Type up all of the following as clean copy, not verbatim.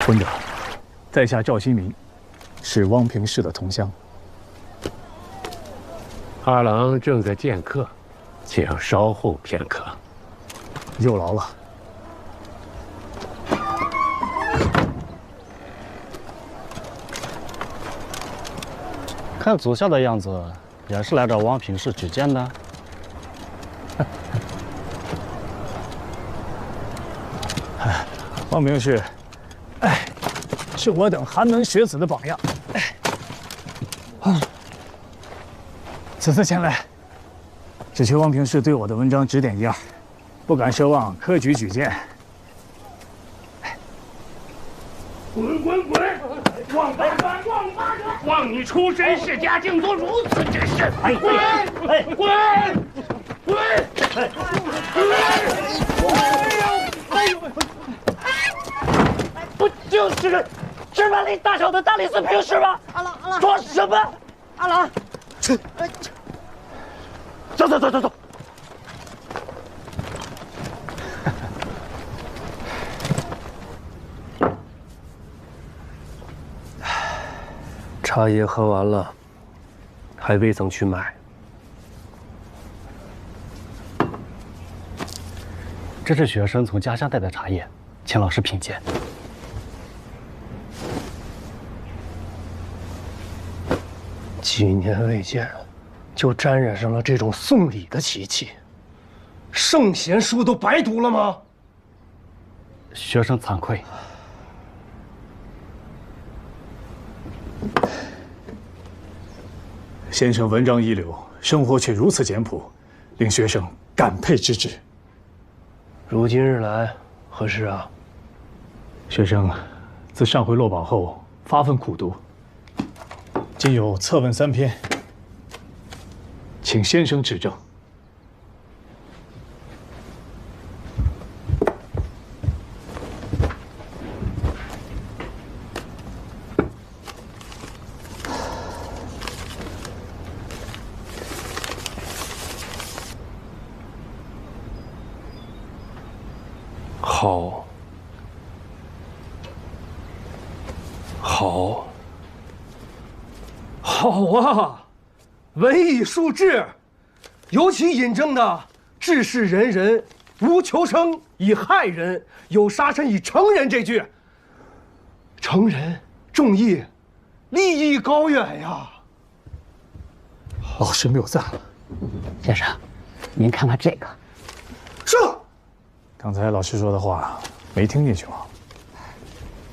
温德，在下赵新民，是汪平氏的同乡。二郎正在见客，请稍后片刻。有劳了。看足下的样子，也是来找汪平氏举荐的。汪平氏，是我等寒门学子的榜样。此次前来，只求汪平氏对我的文章指点一二，不敢奢望科举举荐。滚滚滚！王八蛋！王八蛋！望你出身世家，竟做如此之事！滚！滚！滚！不就是10万里大小的大理寺平氏吗？阿郎，说什么？阿郎，走。茶叶喝完了，还未曾去买。这是学生从家乡带的茶叶，请老师品鉴。几年未见，就沾染上了这种送礼的习气，圣贤书都白读了吗？学生惭愧。先生文章一流，生活却如此简朴，令学生感佩之至。如今日来，何事啊？学生自上回落榜后，发奋苦读，今有策问3篇，请先生指正。好啊，文以述志，尤其引证的“志是仁人，无求生以害人，有杀身以成仁”这句，成仁重义，立意高远呀！老师谬赞了。先生，您看看这个。是。刚才老师说的话没听进去吗？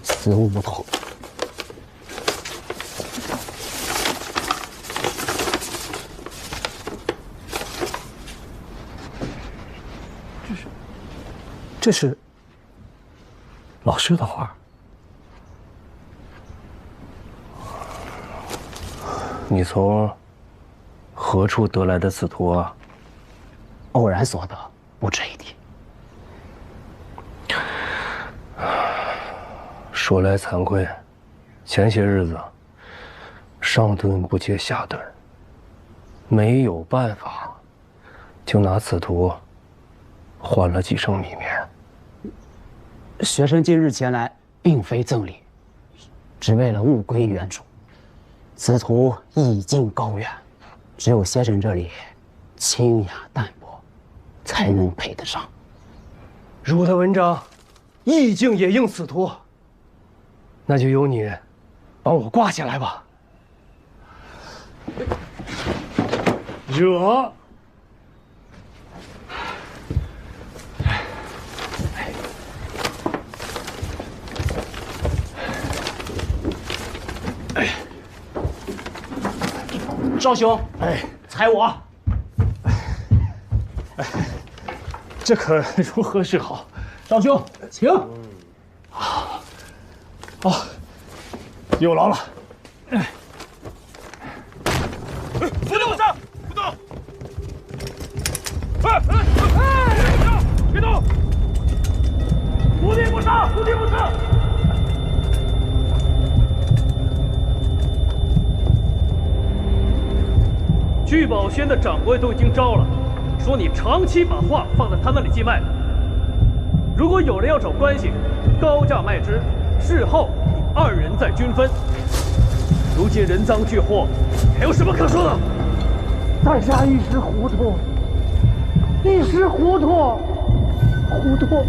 死无不同。这是老师的话。你从何处得来的此图啊？偶然所得，不值一提。说来惭愧，前些日子上顿不接下顿，没有办法，就拿此图换了几升米面。学生今日前来，并非赠礼，只为了物归原主。此图意境高远，只有先生这里清雅淡泊，才能配得上。如的文章，意境也应此图，那就由你帮我挂下来吧。惹。少兄，踩我！这可如何是好？少兄，请。有劳了。别动！不动！别动！无地不杀！无地不杀！聚宝轩的掌柜都已经招了，说你长期把画放在他那里寄卖。如果有人要找关系，高价卖之，事后2人再均分。如今人赃俱获，还有什么可说的？在下一时糊涂，一时糊涂，糊涂。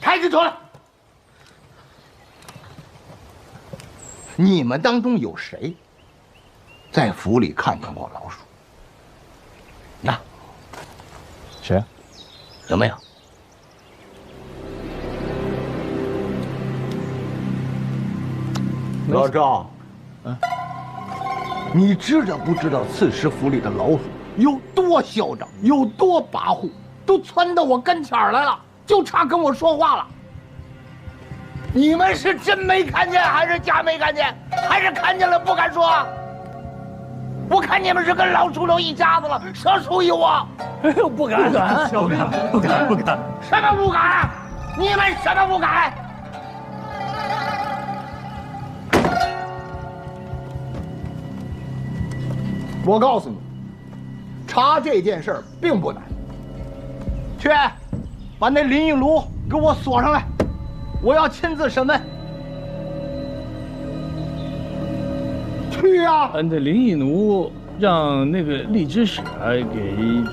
抬起头来！你们当中有谁在府里看见过老鼠？那谁？有没有？老赵，你知道不知道刺史府里的老鼠有多嚣张，有多跋扈，都窜到我跟前儿来了，就差跟我说话了。你们是真没看见，还是假没看见，还是看见了不敢说？我看你们是跟老鼠都一家子了，蛇鼠一窝。哎呦，不敢，不敢，不敢，不敢。什么不敢？你们什么不敢？我告诉你，查这件事儿并不难。去，把那林应炉给我锁上来，我要亲自审问。去呀！那林义奴让那个荔枝使给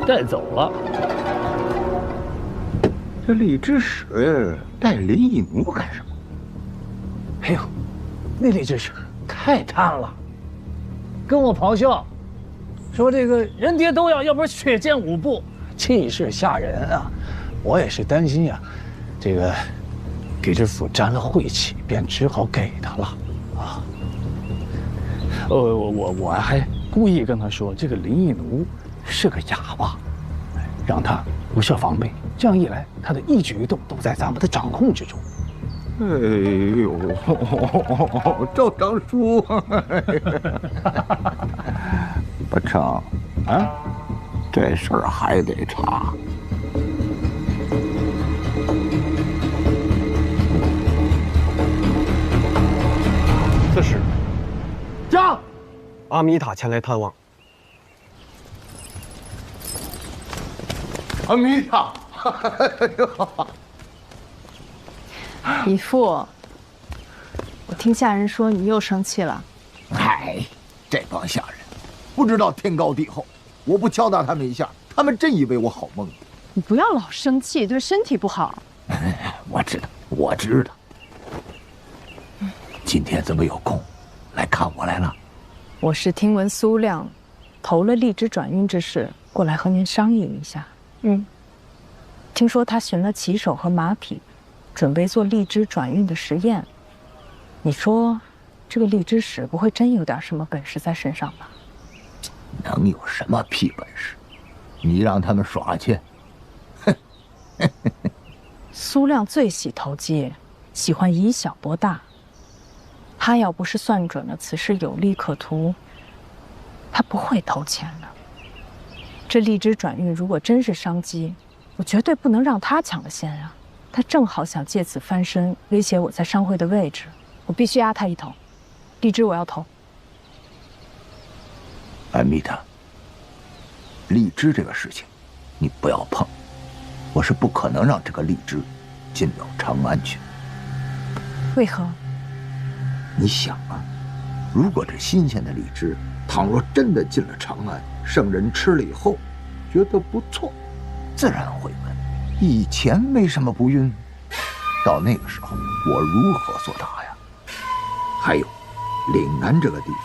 带走了。这荔枝使带林义奴干什么？哎呦，那荔枝使太贪了，跟我咆哮，说这个人爹都要，要不然血溅五步，气势吓人啊！我也是担心呀，这个给这府沾了晦气，便只好给他了啊。我还故意跟他说，这个林义奴是个哑巴，让他无设防备，这样一来，他的一举一动都在咱们的掌控之中。哎呦，赵长书，不成啊，这事儿还得查。刺史，将阿米塔前来探望。阿米塔，姨父，我听下人说你又生气了。哎，这帮下人不知道天高地厚，我不敲打他们一下，他们真以为我好蒙。你不要老生气，对身体不好。我知道，我知道。今天怎么有空来看我来了？我是听闻苏亮投了荔枝转运之事，过来和您商议一下。听说他寻了骑手和马匹，准备做荔枝转运的实验。你说，这个荔枝使不会真有点什么本事在身上吧？能有什么屁本事？你让他们耍去。苏亮最喜投机，喜欢以小博大。他要不是算准了此事有利可图，他不会投钱的。这荔枝转运如果真是商机，我绝对不能让他抢了先啊！他正好想借此翻身，威胁我在商会的位置，我必须压他一头。荔枝我要投。安米塔，荔枝这个事情，你不要碰，我是不可能让这个荔枝进到长安去。为何？你想啊，如果这新鲜的荔枝，倘若真的进了长安，圣人吃了以后，觉得不错，自然会问以前为什么不晕？到那个时候，我如何作答呀？还有，岭南这个地方，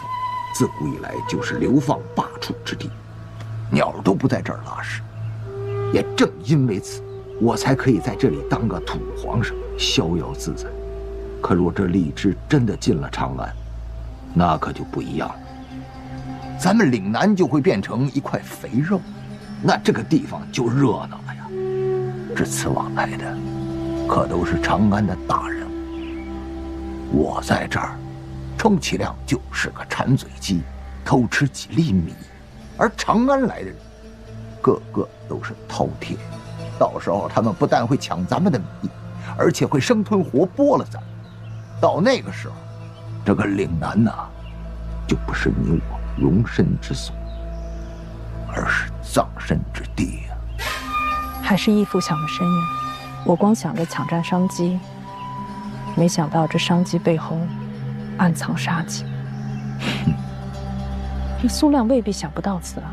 自古以来就是流放罢黜之地，鸟都不在这儿拉屎。也正因为此，我才可以在这里当个土皇上，逍遥自在。可若这荔枝真的进了长安，那可就不一样了。咱们岭南就会变成一块肥肉，那这个地方就热闹了呀。这次往来的，可都是长安的大人物。我在这儿，充其量就是个馋嘴鸡，偷吃几粒米；而长安来的人，个个都是饕餮。到时候他们不但会抢咱们的米，而且会生吞活剥了咱们。到那个时候，这个岭南呐，就不是你我容身之所，而是葬身之地呀。还是义父想得深远。我光想着抢占商机，没想到这商机背后暗藏杀机。这苏亮未必想不到此啊。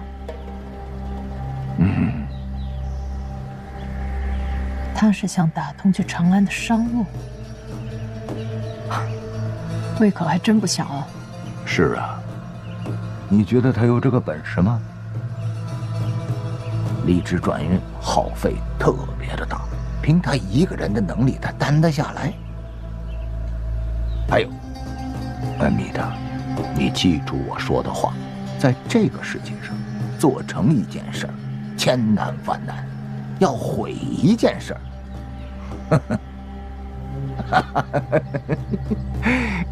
他是想打通去长安的商路，胃口还真不小啊。是啊，你觉得他有这个本事吗？荔枝转运耗费特别的大，凭他一个人的能力，他担得下来。还有，米达，你记住我说的话，在这个世界上，做成一件事儿，千难万难；要毁一件事儿，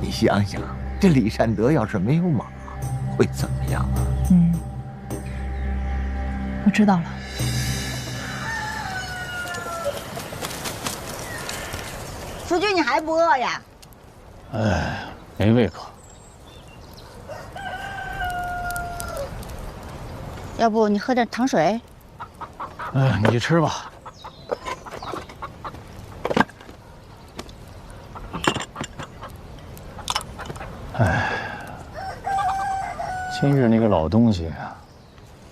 你想想，这李善德要是没有马，会怎么样啊？我知道了。夫君，你还不饿呀？哎，没胃口。要不你喝点糖水？哎，你去吃吧。哎，今日那个老东西啊，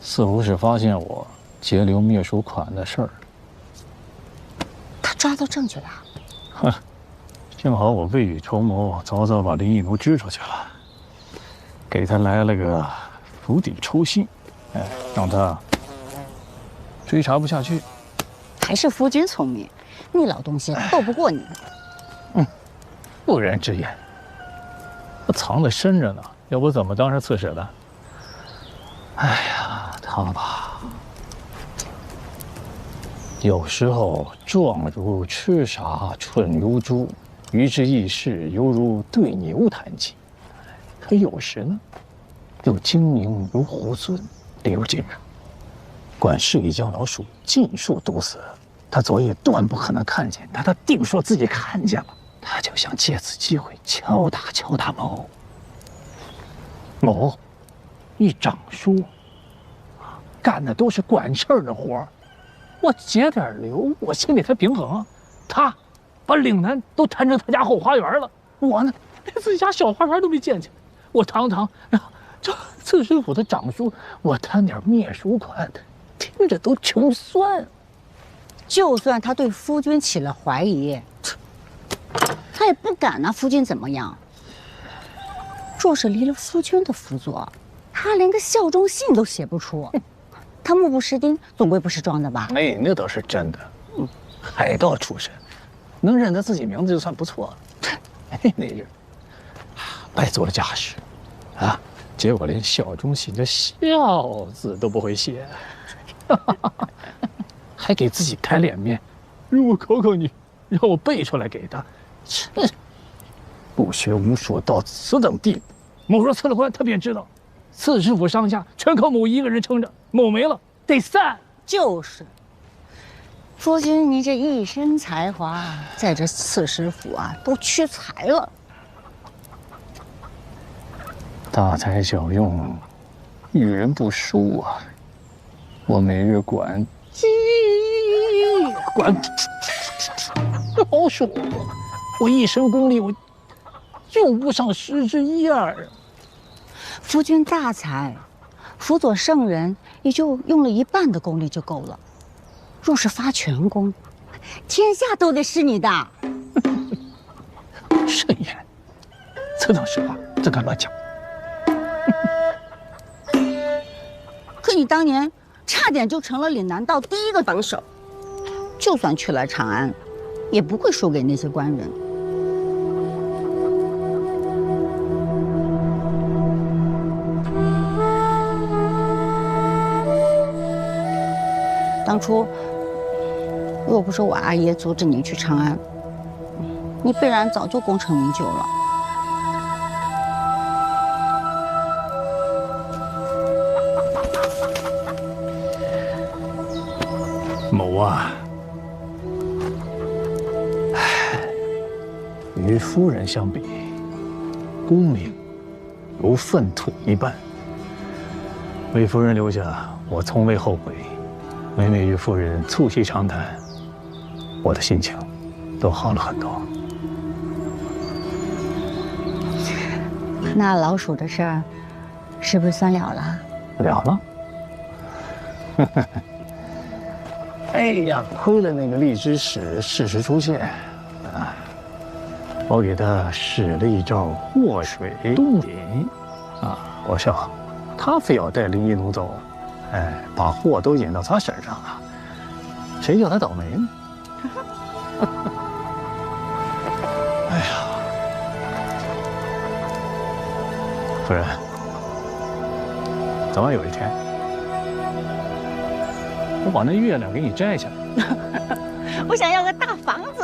似乎是发现我截留灭鼠款的事儿。他抓到证据了？哼，幸好我未雨绸缪，早早把林一奴支出去了，给他来了个釜底抽薪，哎，让他追查不下去。还是夫君聪明，那老东西斗不过你。不人之言。他藏得深着呢，要不怎么当上刺史的？哎呀，他吧，有时候壮如痴傻，蠢如猪，于之议事犹如对牛弹琴；可有时呢，又精明如猢狲。例如今日，管事一将老鼠尽数毒死，他昨夜断不可能看见，但他定说自己看见了。他就想借此机会敲打某一掌书，干的都是管事儿的活儿，我节点流，我心里才平衡啊。他把岭南都谈成他家后花园了，我呢连自己家小花园都没建起来。我堂这刺史府的掌书，我贪点灭鼠款，听着都穷酸。就算他对夫君起了怀疑，他也不敢拿夫君怎么样。若是离了夫君的辅佐，他连个效忠信都写不出。他目不识丁，总归不是装的吧？哎，那倒是真的。海盗出身，能认得自己名字就算不错了。哎，那日拜做了家事，啊，结果连效忠信这“孝”字都不会写，还给自己抬脸面，让我考考你，让我背出来给他。不学无术到此等地步，某若辞了官，他便知道，刺史府上下全靠某一个人撑着，某没了得散。就是，夫君你这一身才华，在这刺史府啊都屈才了。大材小用，遇人不淑啊！我每日管老鼠，我一身功力我用不上1/10啊！夫君大才，辅佐圣人也就用了一半的功力就够了。若是发全功，天下都得是你的。慎言，此等实话怎敢乱讲？可你当年差点就成了岭南道第1个榜首，就算去了长安，也不会输给那些官人。当初若不是我阿爷阻止你去长安，你必然早就功成名就了。某啊，与夫人相比，功名如粪土一般。为夫人留下，我从未后悔。每每与夫人促膝长谈，我的心情都好了很多。那老鼠的事儿，是不是算了了？了了。哎呀，亏了那个荔枝使适时出现啊！我给他使了一招祸水东引啊！我笑，他非要带领一奴走，哎，把祸都引到他身上了，谁叫他倒霉呢？哎呀，夫人，早晚有一天，我把那月亮给你摘下来。我想要个大房子。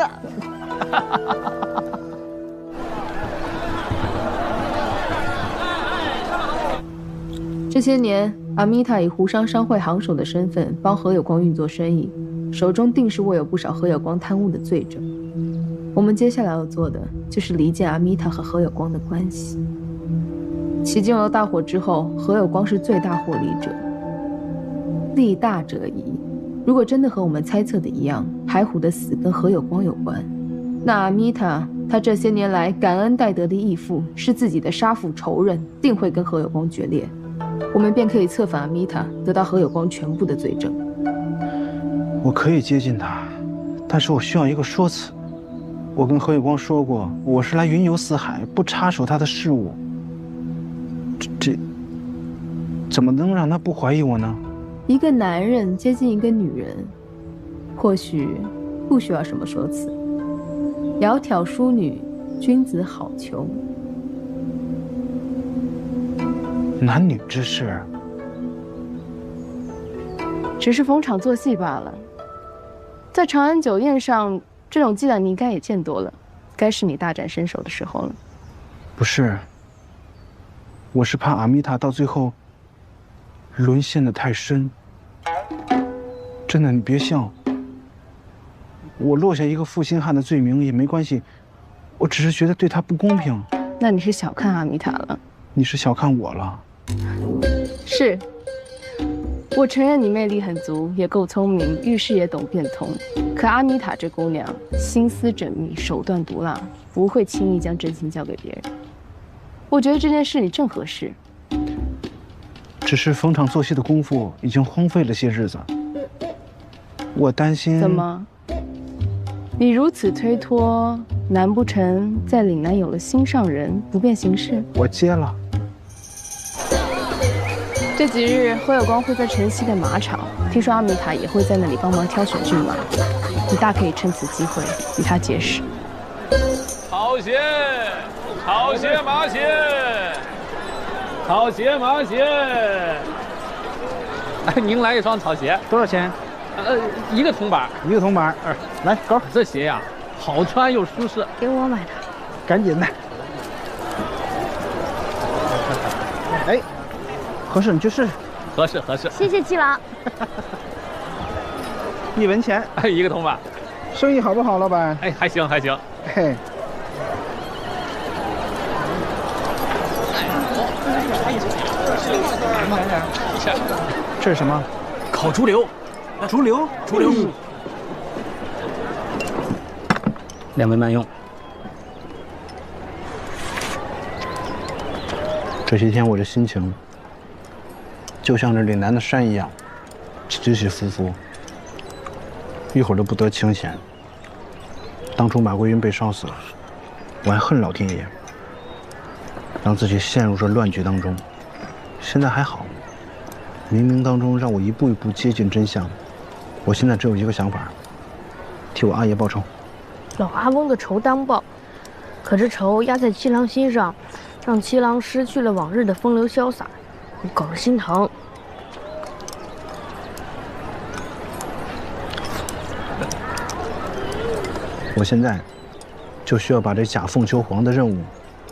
这些年，阿米塔以湖商商会行首的身份帮何有光运作生意，手中定是握有不少何有光贪污的罪证。我们接下来要做的就是离间阿米塔和何有光的关系。起金楼大火之后，何有光是最大获利者。利大者宜，如果真的和我们猜测的一样，海虎的死跟何有光有关，那阿米塔他这些年来感恩戴德的义父，是自己的杀父仇人，定会跟何有光决裂。我们便可以策反阿米塔，得到何有光全部的罪证。我可以接近他，但是我需要一个说辞。我跟何有光说过，我是来云游四海，不插手他的事务。这怎么能让他不怀疑我呢？一个男人接近一个女人，或许不需要什么说辞。窈窕淑女，君子好逑。男女之事，只是逢场作戏罢了。在长安酒宴上，这种伎俩你应该也见多了，该是你大展身手的时候了。不是，我是怕阿米塔到最后沦陷得太深。真的，你别笑。我落下一个负心汉的罪名也没关系，我只是觉得对他不公平。那你是小看阿米塔了。你是小看我了。是，我承认你魅力很足，也够聪明，遇事也懂变通。可阿米塔这姑娘心思缜密，手段毒辣，不会轻易将真心交给别人。我觉得这件事你正合适。只是逢场作戏的功夫已经荒废了些日子，我担心。怎么？你如此推脱，难不成在岭南有了心上人，不便行事？我接了。这几日何有光会在城西的马场，听说阿米塔也会在那里帮忙挑选骏马，你大可以趁此机会与他结识。草鞋，草鞋马鞋，草鞋马鞋。哎，您来一双草鞋，多少钱？1个铜板。1个铜板。来，勾。这鞋呀，好穿又舒适。给我买的。赶紧的。哎，合适你去试试。合适合适。谢谢季老。1文钱。哎，1个铜板。生意好不好，老板？哎，还行还行。嘿。这是什么？烤竹瘤。竹瘤？竹瘤。2位慢用。这些天我的心情，就像这岭南的山一样，起起伏伏，一会儿都不得清闲。当初马桂云被烧死了，我还恨老天爷，让自己陷入这乱局当中。现在还好，冥冥当中让我一步一步接近真相。我现在只有一个想法，替我阿爷报仇。老阿翁的仇当报，可这仇压在七郎心上，让七郎失去了往日的风流潇洒，我狗儿心疼。我现在就需要把这假凤求凰的任务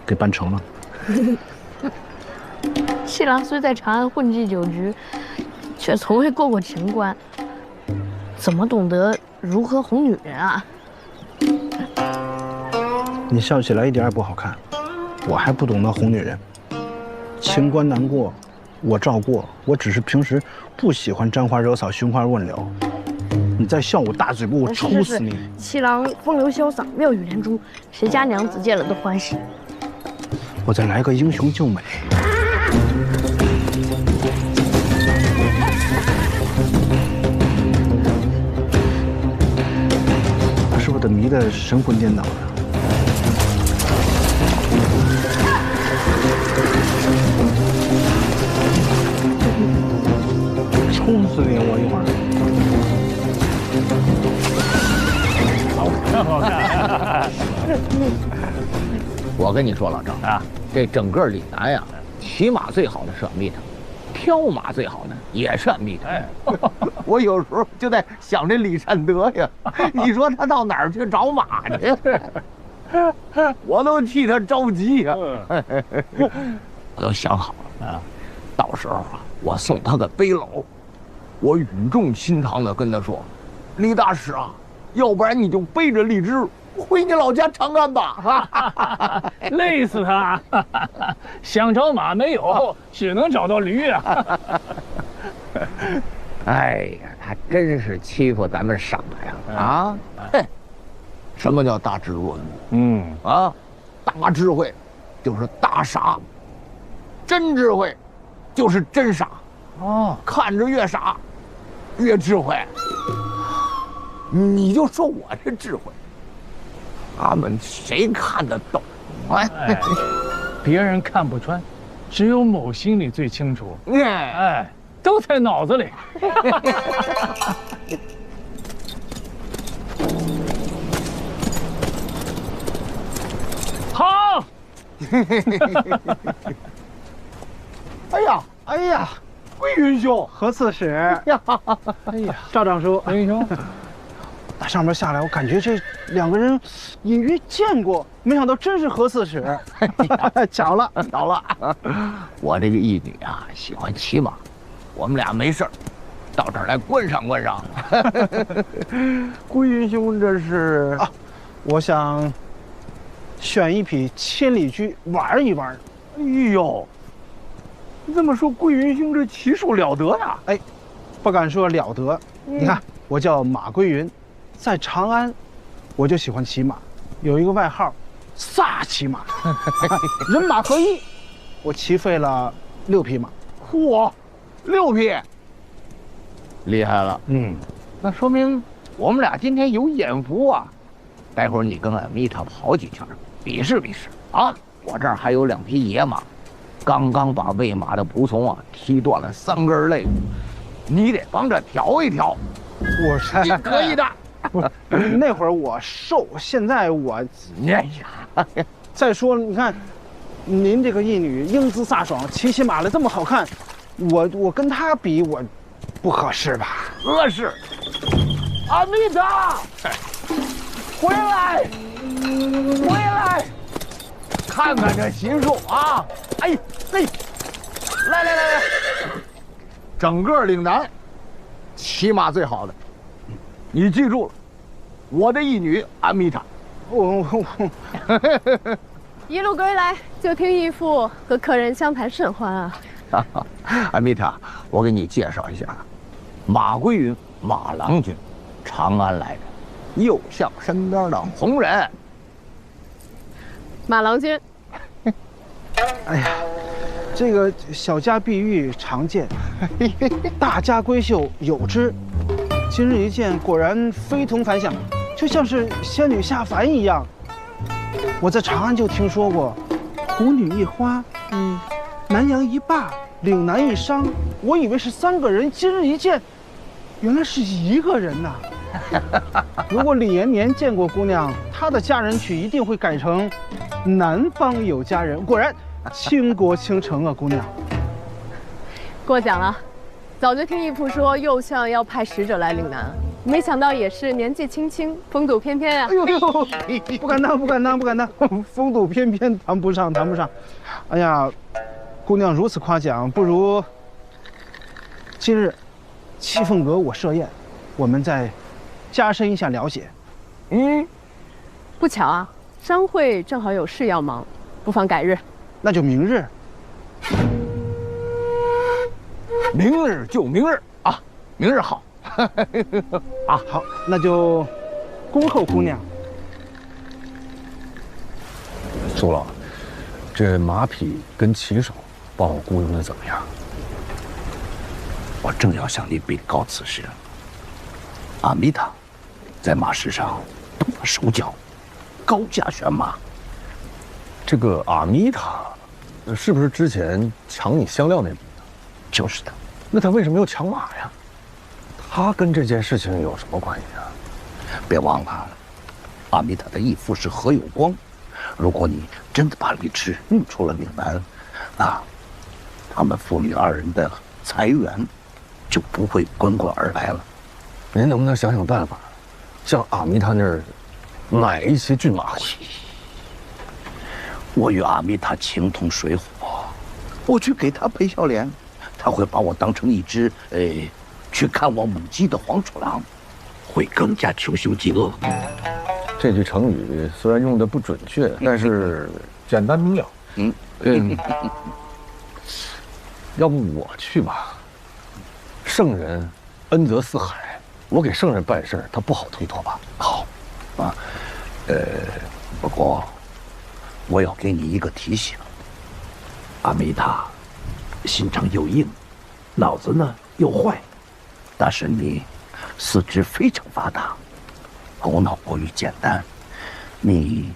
给办成了。七郎虽在长安混迹久职，却从未过情关，怎么懂得如何哄女人啊？你笑起来一点也不好看，我还不懂得哄女人。情关难过，我照过，我只是平时不喜欢沾花惹草、寻花问柳。你再笑我大嘴巴，我抽死你！七郎风流潇洒，妙语连珠，谁家娘子见了都欢喜。我再来个英雄救美。我是不是得迷得神魂颠倒的？抽死你！我一会儿。好看。我跟你说，老郑啊，这整个岭南呀，骑马最好的是阿弥陀，挑马最好的也是阿弥陀。我有时候就在想这李善德呀，你说他到哪儿去找马去？我都替他着急呀。我都想好了啊，到时候啊，我送他个背篓，我语重心长地跟他说：“李大使啊，要不然你就背着荔枝回你老家长安吧。”累死他！想找马没有，只能找到驴啊！哎呀，他真是欺负咱们傻呀！啊，嘿，什么叫大智若愚？大智慧就是大傻，真智慧就是真傻。看着越傻，越智慧。你就说我这智慧，他们谁看得懂？别人看不穿，只有某心里最清楚。都在脑子里。好。哎呀，桂云兄，何刺史呀！哎呀，赵尚书，桂云兄，打上边下来，我感觉这两个人隐约见过，没想到真是何刺史。巧了，巧了。我这个义女啊，喜欢骑马，我们俩没事儿，到这儿来观赏观赏。桂云兄，这是啊，我想选一匹千里驹玩一玩。哎呦！你这么说，桂云兄这骑术了得呀？哎，不敢说了得。你看，我叫马归云，在长安，我就喜欢骑马，有一个外号，飒骑马，人马合一。我骑废了6匹马。嚯，6匹，厉害了。那说明我们俩今天有眼福啊。待会儿你跟阿弥陀跑几圈，比试比试啊。我这儿还有2匹野马。刚刚把喂马的仆从啊踢断了3根肋骨，你得帮着调一调。我是你可以的。不是，那会儿我瘦，现在我……哎呀，再说了，你看，您这个义女英姿飒爽，骑起马来这么好看，我跟她比，我不合适吧？合适。阿弥陀，回来，回来。看看这骑术啊！哎，来，整个岭南，骑马最好的，你记住了，我的义女阿弥陀。一路归来，就听义父和客人相谈甚欢啊！阿弥陀，我给你介绍一下，马归云，马郎君，长安来的，右相身边的红人。马郎君，哎呀，这个小家碧玉常见，大家闺秀有之。今日一见，果然非同凡响。就像是仙女下凡一样。我在长安就听说过，虎女一花，南阳一霸，岭南一商。我以为是3个人，今日一见，原来是1个人呐。如果李延年见过姑娘，他的嫁人曲一定会改成“南方有佳人”。果然，倾国倾城啊，姑娘。过奖了，早就听义父说右相要派使者来岭南，没想到也是年纪轻轻，风度翩翩啊！哎呦，不敢当，不敢当，不敢当，风度翩翩谈不上，谈不上。哎呀，姑娘如此夸奖，不如今日七凤阁我设宴，我们再加深一下了解。不巧啊，商会正好有事要忙，不妨改日。那就明日。明日就明日啊，明日好。啊，好，那就恭候姑娘。苏老，这马匹跟骑手帮我雇佣的怎么样？我正要向你禀告此事。阿米塔在马市上动了手脚，高价选马。这个阿米塔，是不是之前抢你香料那笔的？就是的。那他为什么要抢马呀？他跟这件事情有什么关系啊？别忘了，阿米塔的义父是何有光。如果你真的把李治运出了岭南，那他们父女2人的财源就不会滚滚而来了。您能不能想想办法，向阿米塔那儿买一些骏马回去？我与阿米塔情同水火，我去给他赔笑脸，他会把我当成一只去看望母鸡的黄鼠狼，会更加穷凶极恶。这句成语虽然用的不准确，但是简单明了。要不我去吧？圣人恩泽四海，我给圣人办事，他不好推脱吧？好，啊，不过我要给你一个提醒。阿米塔心肠又硬，脑子呢又坏，但是你四肢非常发达，头脑过于简单，你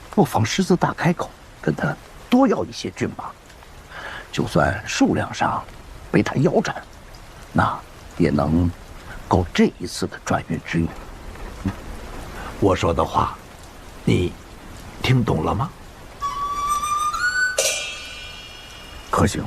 不妨狮子大开口，跟他多要一些骏马，就算数量上被他腰斩，那也能够这一次的转运之用。我说的话，你听懂了吗？可行。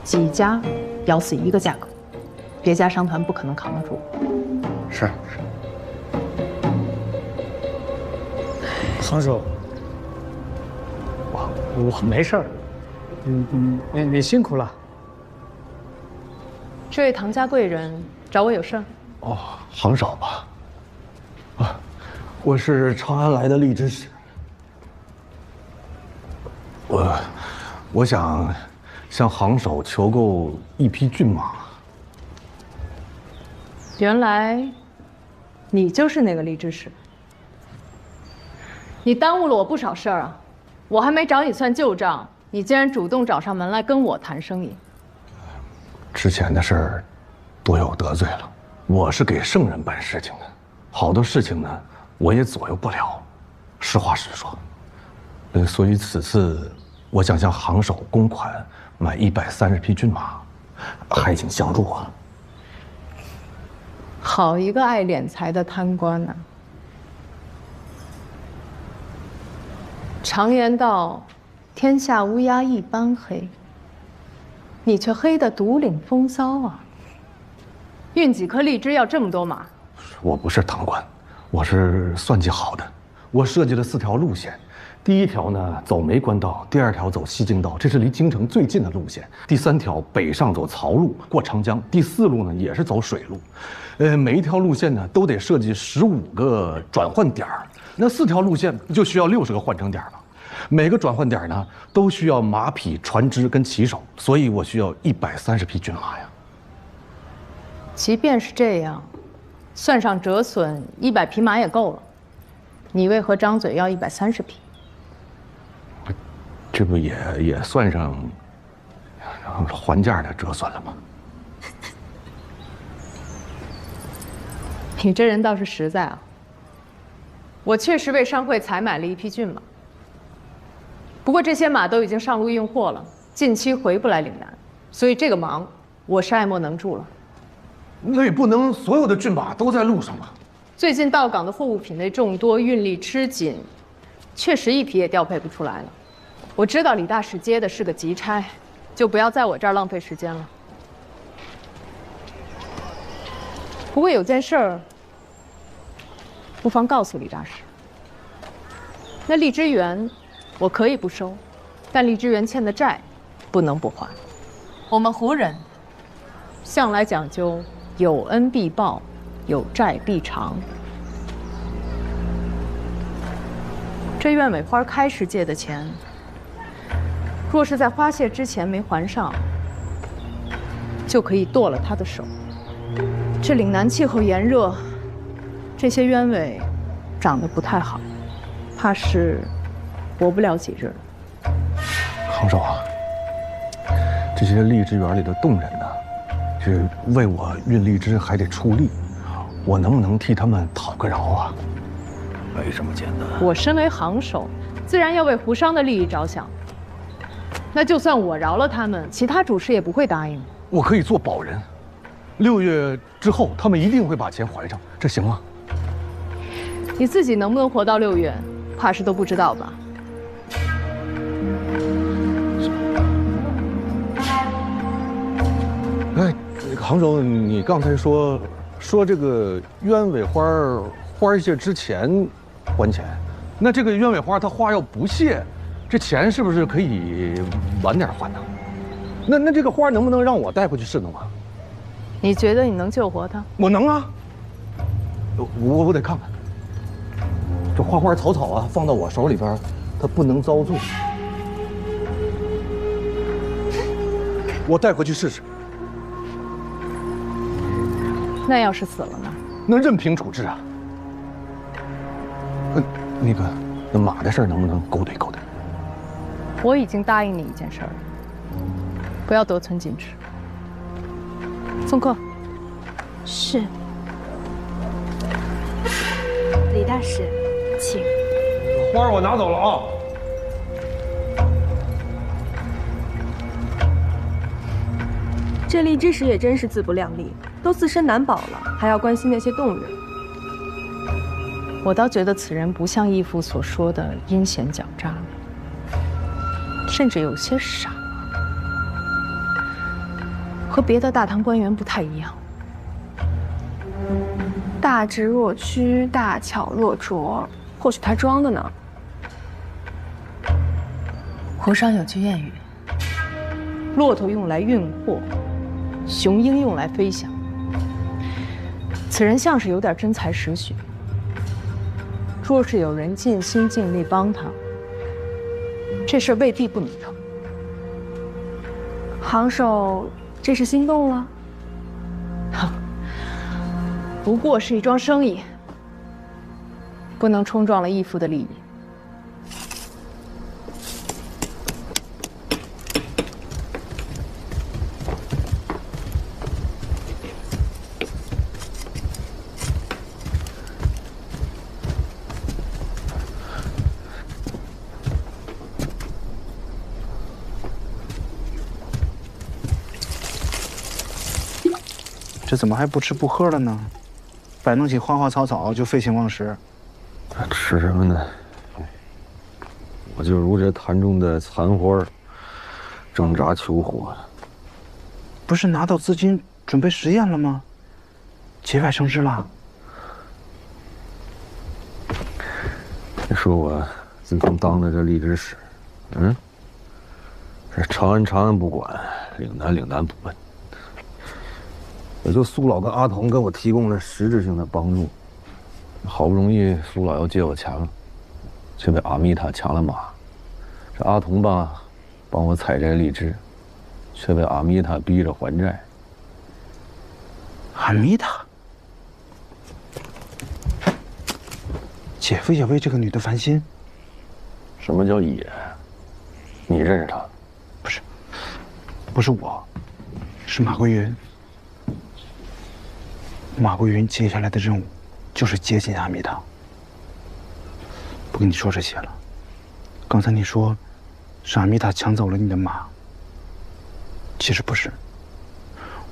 几家咬死一个价格，别家商团不可能扛得住。是。杭州，我没事儿，你辛苦了。这位唐家贵人找我有事儿。哦，杭少吧？啊，我是长安来的荔枝使。我想向杭少求购一匹骏马。原来，你就是那个荔枝使。你耽误了我不少事儿啊！我还没找你算旧账，你竟然主动找上门来跟我谈生意。之前的事儿，多有得罪了。我是给圣人办事情的，好多事情呢，我也左右不了。实话实说，所以此次我想向杭少公款买130匹骏马，还请相助啊！好一个爱敛财的贪官呐！常言道，天下乌鸦一般黑，你却黑得独领风骚啊！运几颗荔枝要这么多马？我不是贪官，我是算计好的。我设计了4条路线，第1条呢走梅关道，第2条走西京道，这是离京城最近的路线。第3条北上走曹路，过长江。第4路呢也是走水路。每一条路线呢都得设计15个转换点儿，那4条路线就需要60个换乘点了。每个转换点呢都需要马匹、船只跟骑手，所以我需要130匹骏马呀。即便是这样，算上折损，100匹马也够了。你为何张嘴要130匹？这不也算上还价的折损了吗？你这人倒是实在啊！我确实为商会采买了一匹骏马，不过这些马都已经上路运货了，近期回不来岭南，所以这个忙我是爱莫能助了。那也不能所有的骏马都在路上吧？最近到港的货物品类众多，运力吃紧，确实一匹也调配不出来了。我知道李大使接的是个急差，就不要在我这儿浪费时间了。不过有件事儿，不妨告诉李大使。那荔枝园，我可以不收，但荔枝园欠的债，不能不还。我们胡人向来讲究有恩必报，有债必偿。这苑尾花开时借的钱，若是在花谢之前没还上，就可以剁了他的手。这岭南气候炎热，这些鸢尾长得不太好，怕是活不了几日了。杭州啊，这些荔枝园里的动人呢，这为我运荔枝还得出力，我能不能替他们讨个饶啊？没这么简单。我身为行首，自然要为胡商的利益着想。那就算我饶了他们，其他主事也不会答应。我可以做保人，6月之后他们一定会把钱还上，这行吗？你自己能不能活到6月，怕是都不知道吧？哎，那个杭州，你刚才说这个鸢尾花谢之前还钱，那这个鸢尾花它花要不谢，这钱是不是可以晚点还呢？那这个花能不能让我带回去侍弄啊？你觉得你能救活他？我能啊，我得看看。这花花草草啊，放到我手里边，它不能遭罪。我带回去试试。那要是死了呢？那任凭处置啊。那马的事儿能不能勾兑勾兑？我已经答应你一件事儿了，不要得寸进尺。送客。是。李大使，请。花儿我拿走了啊。这荔枝使也真是自不量力，都自身难保了，还要关心那些动人。我倒觉得此人不像义父所说的阴险狡诈，甚至有些傻，和别的大唐官员不太一样。大智若屈，大巧若拙，或许他装的呢。湖上有句谚语：骆驼用来运货，雄鹰用来飞翔。此人像是有点真才实学。若是有人尽心尽力帮他，这事未必不能成。行首这是心动了？不过是一桩生意，不能冲撞了义父的利益。这怎么还不吃不喝了呢？摆弄起花花草草就废寝忘食。吃什么呢？我就如这坛中的残花，挣扎求活。不是拿到资金准备实验了吗？节外生枝了。你说我自从当了这荔枝使，这长安不管，岭南不问。也就苏老跟阿童给我提供了实质性的帮助。好不容易苏老要借我钱了，却被阿米塔抢了马，这阿童吧，帮我采摘荔枝，却被阿米塔逼着还债。阿米塔，姐夫也为这个女的烦心。什么叫也？你认识她？不是我，是马桂云。马桂云接下来的任务，就是接近阿米塔。不跟你说这些了。刚才你说，是阿米塔抢走了你的马。其实不是。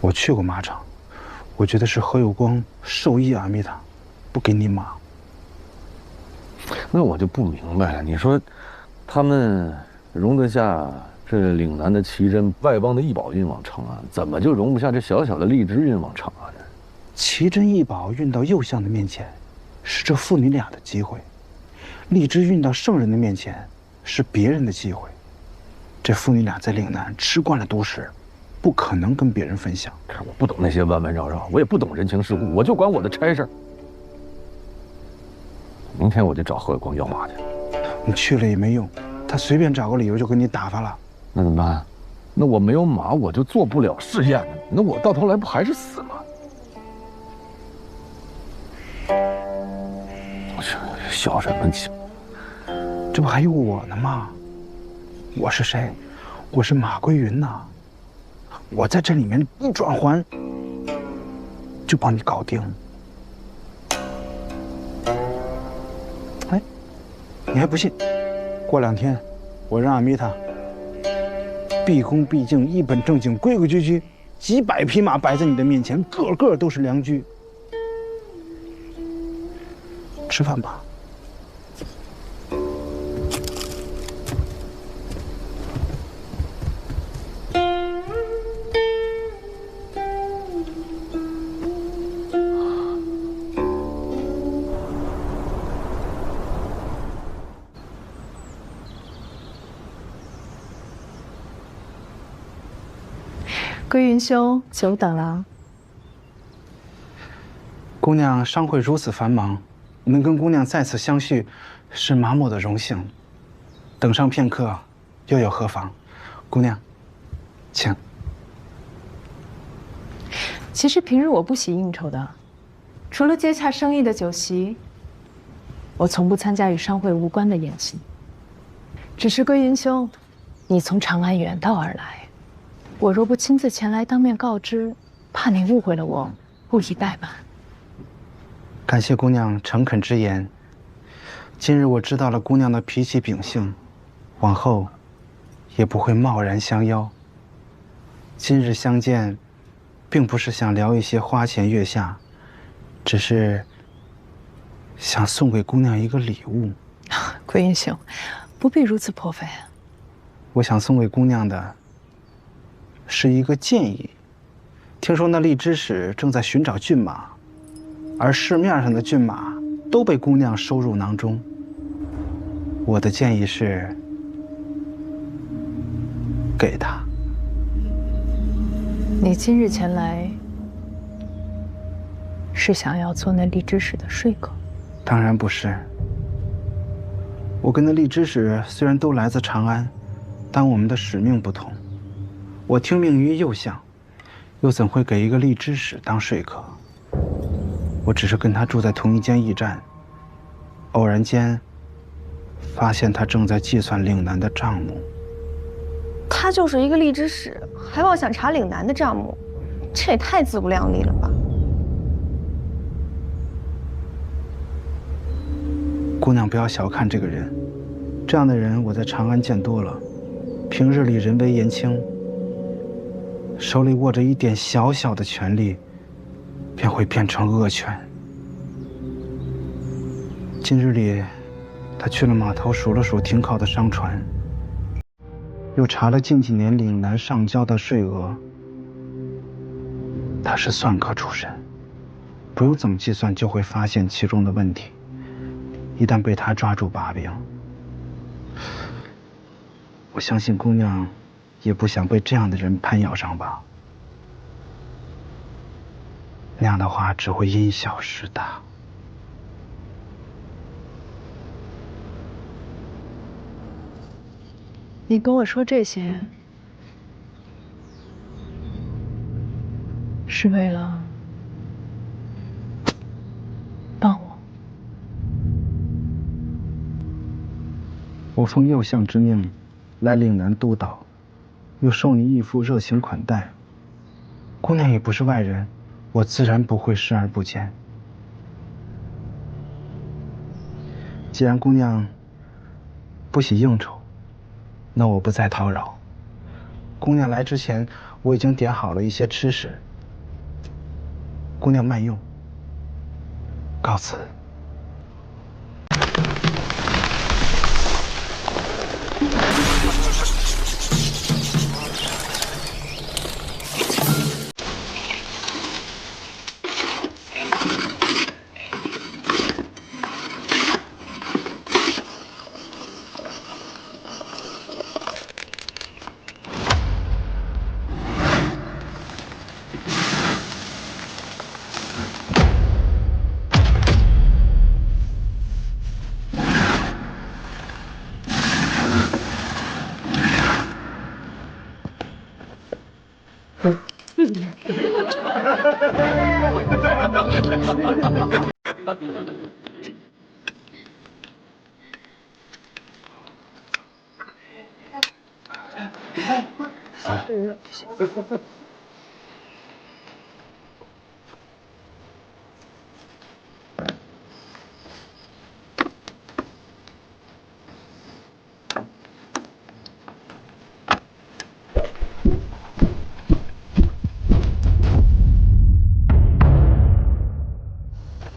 我去过马场，我觉得是何有光授意阿米塔，不给你马。那我就不明白了。你说，他们容得下这岭南的奇珍外邦的异宝运往长安，怎么就容不下这小小的荔枝运往长安呢？奇珍异宝运到右相的面前，是这父女俩的机会；荔枝运到圣人的面前，是别人的机会。这父女俩在岭南吃惯了独食，不可能跟别人分享。我不懂那些弯弯绕绕，我也不懂人情世故，我就管我的差事。明天我就找何有光要马去。你去了也没用，他随便找个理由就给你打发了。那怎么办？那我没有马，我就做不了试验呢。那我到头来不还是死吗？小什么气？这不还有我呢吗？我是谁？我是马桂云呐。我在这里面一转环，就帮你搞定。哎，你还不信？过2天，我让阿米塔毕恭毕敬、一本正经、规规矩矩，几百匹马摆在你的面前，个个都是良驹。吃饭吧。归云兄，久等了。姑娘商会如此繁忙，能跟姑娘再次相叙，是马某的荣幸。等上片刻，又有何妨？姑娘，请。其实平日我不喜应酬的，除了接洽生意的酒席，我从不参加与商会无关的宴席。只是归云兄，你从长安远道而来。我若不亲自前来当面告知，怕你误会了我，不宜怠慢。感谢姑娘诚恳之言。今日我知道了姑娘的脾气秉性，往后也不会贸然相邀。今日相见，并不是想聊一些花前月下，只是想送给姑娘一个礼物。归云兄，不必如此破费。我想送给姑娘的是一个建议。听说那荔枝使正在寻找骏马，而市面上的骏马都被姑娘收入囊中。我的建议是，给她。你今日前来，是想要做那荔枝使的说客？当然不是。我跟那荔枝使虽然都来自长安，但我们的使命不同。我听命于右相，又怎会给一个荔枝使当说客？我只是跟他住在同一间驿站，偶然间发现他正在计算岭南的账目。他就是一个荔枝使，还妄想查岭南的账目，这也太自不量力了吧！姑娘不要小看这个人，这样的人我在长安见多了，平日里人微言轻，手里握着一点小小的权力，便会变成恶犬。今日里，他去了码头数了数停靠的商船，又查了近几年岭南上交的税额。他是算科出身，不用怎么计算就会发现其中的问题。一旦被他抓住把柄，我相信姑娘也不想被这样的人攀咬上吧。那样的话只会因小失大。你跟我说这些，是为了帮我？我奉右相之命来岭南督导，又受你义父热情款待，姑娘也不是外人，我自然不会视而不见。既然姑娘不喜应酬，那我不再叨扰。姑娘来之前，我已经点好了一些吃食，姑娘慢用。告辞。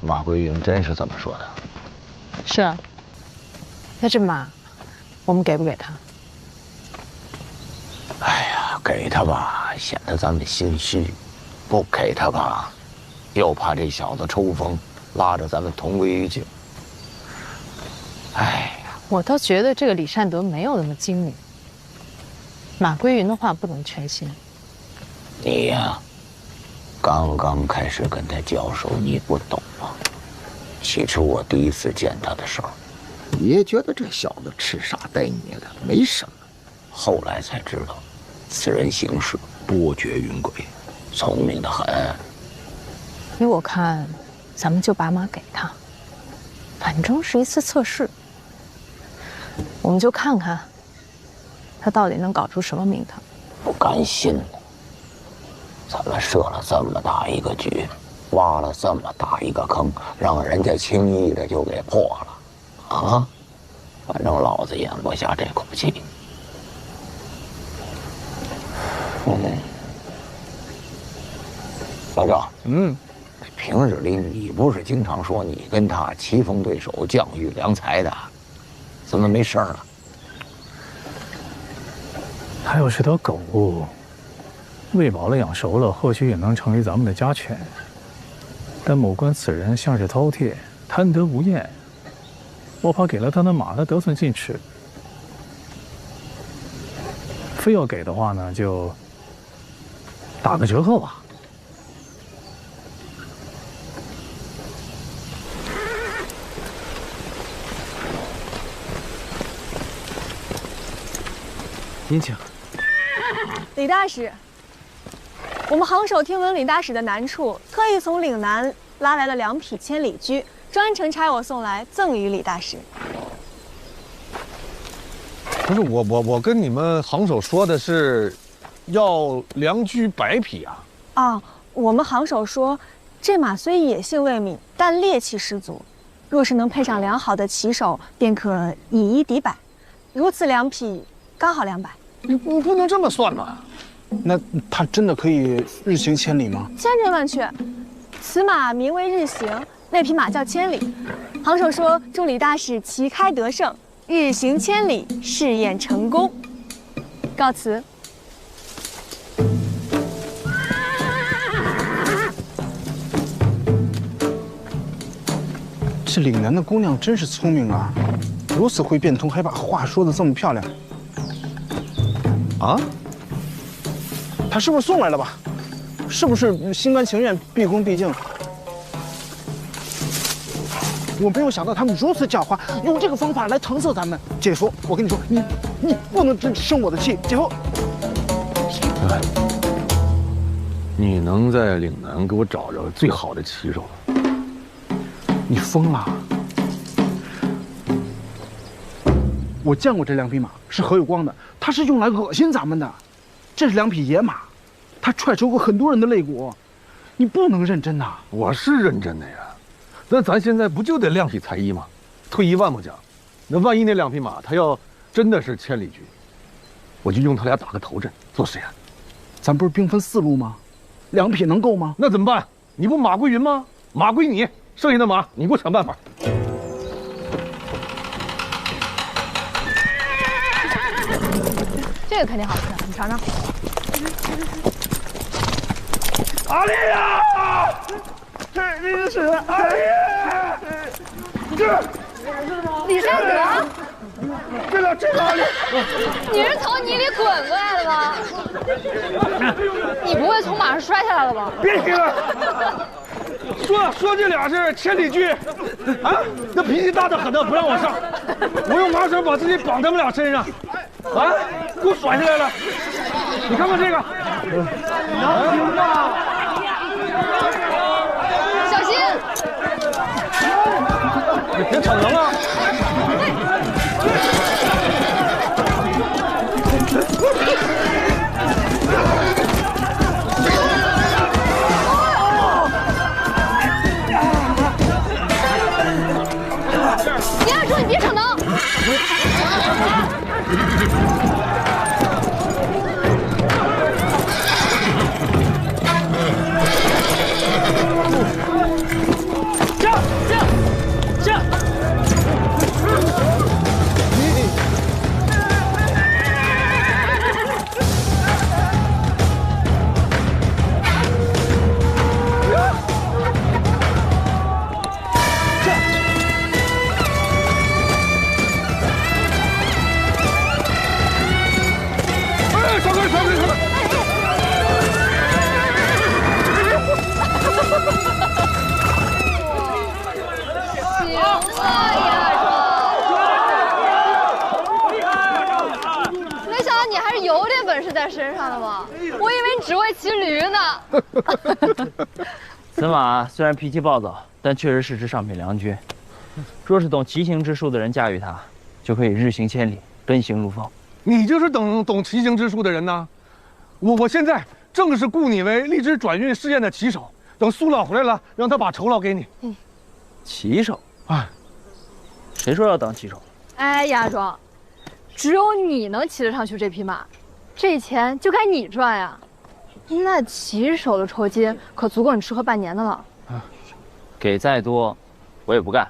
马桂英真是这么说的？是啊。那这马，我们给不给他？哎呀，给他吧，显得咱们心虚；不给他吧，又怕这小子抽风，拉着咱们同归于尽。哎呀，我倒觉得这个李善德没有那么精明。马归云的话不能全信。你呀，刚刚开始跟他交手，你不懂啊。起初我第一次见他的时候，也觉得这小子痴傻呆捏的，没什么。后来才知道，此人行事波谲云诡，聪明得很。依我看，咱们就把马给他，反正是一次测试，我们就看看他到底能搞出什么名堂。不甘心呢，咱们设了这么大一个局，挖了这么大一个坑，让人家轻易的就给破了，啊！反正老子咽不下这口气。老赵，平日里你不是经常说你跟他棋逢对手，将遇良才的，怎么没声了？他要是条狗，喂饱了养熟了，或许也能成为咱们的家犬。但某观此人像是饕餮，贪得无厌，我怕给了他的马，他得寸进尺。非要给的话呢，就打个折扣吧。您请。李大使，我们行首听闻李大使的难处，特意从岭南拉来了2匹千里驹，专程差我送来赠与李大使。不是我跟你们行首说的是，要良驹100匹啊。啊，我们行首说，这马虽野性未泯，但烈气十足。若是能配上良好的骑手，便可以1敌100。如此2匹，刚好200。你不能这么算吧？那他真的可以日行千里吗？千真万确，此马名为日行，那匹马叫千里。行首说，祝李大使旗开得胜，日行千里，试验成功。告辞。这岭南的姑娘真是聪明啊，如此会变通，还把话说得这么漂亮。啊？他是不是送来了吧？是不是心甘情愿、毕恭毕敬？我没有想到他们如此狡猾，用这个方法来搪塞咱们。姐夫，我跟你说，你你不能真生我的气，姐夫。你能在岭南给我找着最好的骑手吗？你疯了！我见过这两匹马，是何有光的，他是用来恶心咱们的。这是两匹野马，他踹折过很多人的肋骨，你不能认真呐！我是认真的呀，那咱现在不就得量匹才艺吗？退一万步讲，那万一那两匹马他要真的是千里驹，我就用他俩打个头阵做实验。咱不是兵分4路吗？2匹能够吗？那怎么办？你不马归云吗？马归你，剩下的马你给我想办法。这个肯定好吃，你尝尝。阿丽呀！这是阿丽，李善德，这个阿丽，你是从泥里滚过来的吗？你不会从马上摔下来了吧？别提了。说这俩是千里驹，啊，那脾气大得很的，不让我上，我用麻绳把自己绑他们俩身上，啊，给我甩下来了。你看看这个，能行吗？小心！你别逞能啊！你二叔，你别逞能！在身上的吗？我以为你只会骑驴呢。此马虽然脾气暴躁，但确实是只上品良驹。若是懂骑行之术的人驾驭它，就可以日行千里，奔行如风。你就是懂骑行之术的人呐！我现在正是雇你为荔枝转运试验的骑手，等苏老回来了，让他把酬劳给你。骑手啊？谁说要当骑手？哎，亚庄，只有你能骑得上去这匹马，这钱就该你赚呀。那骑手的酬金可足够你吃喝半年的了。给再多，我也不干。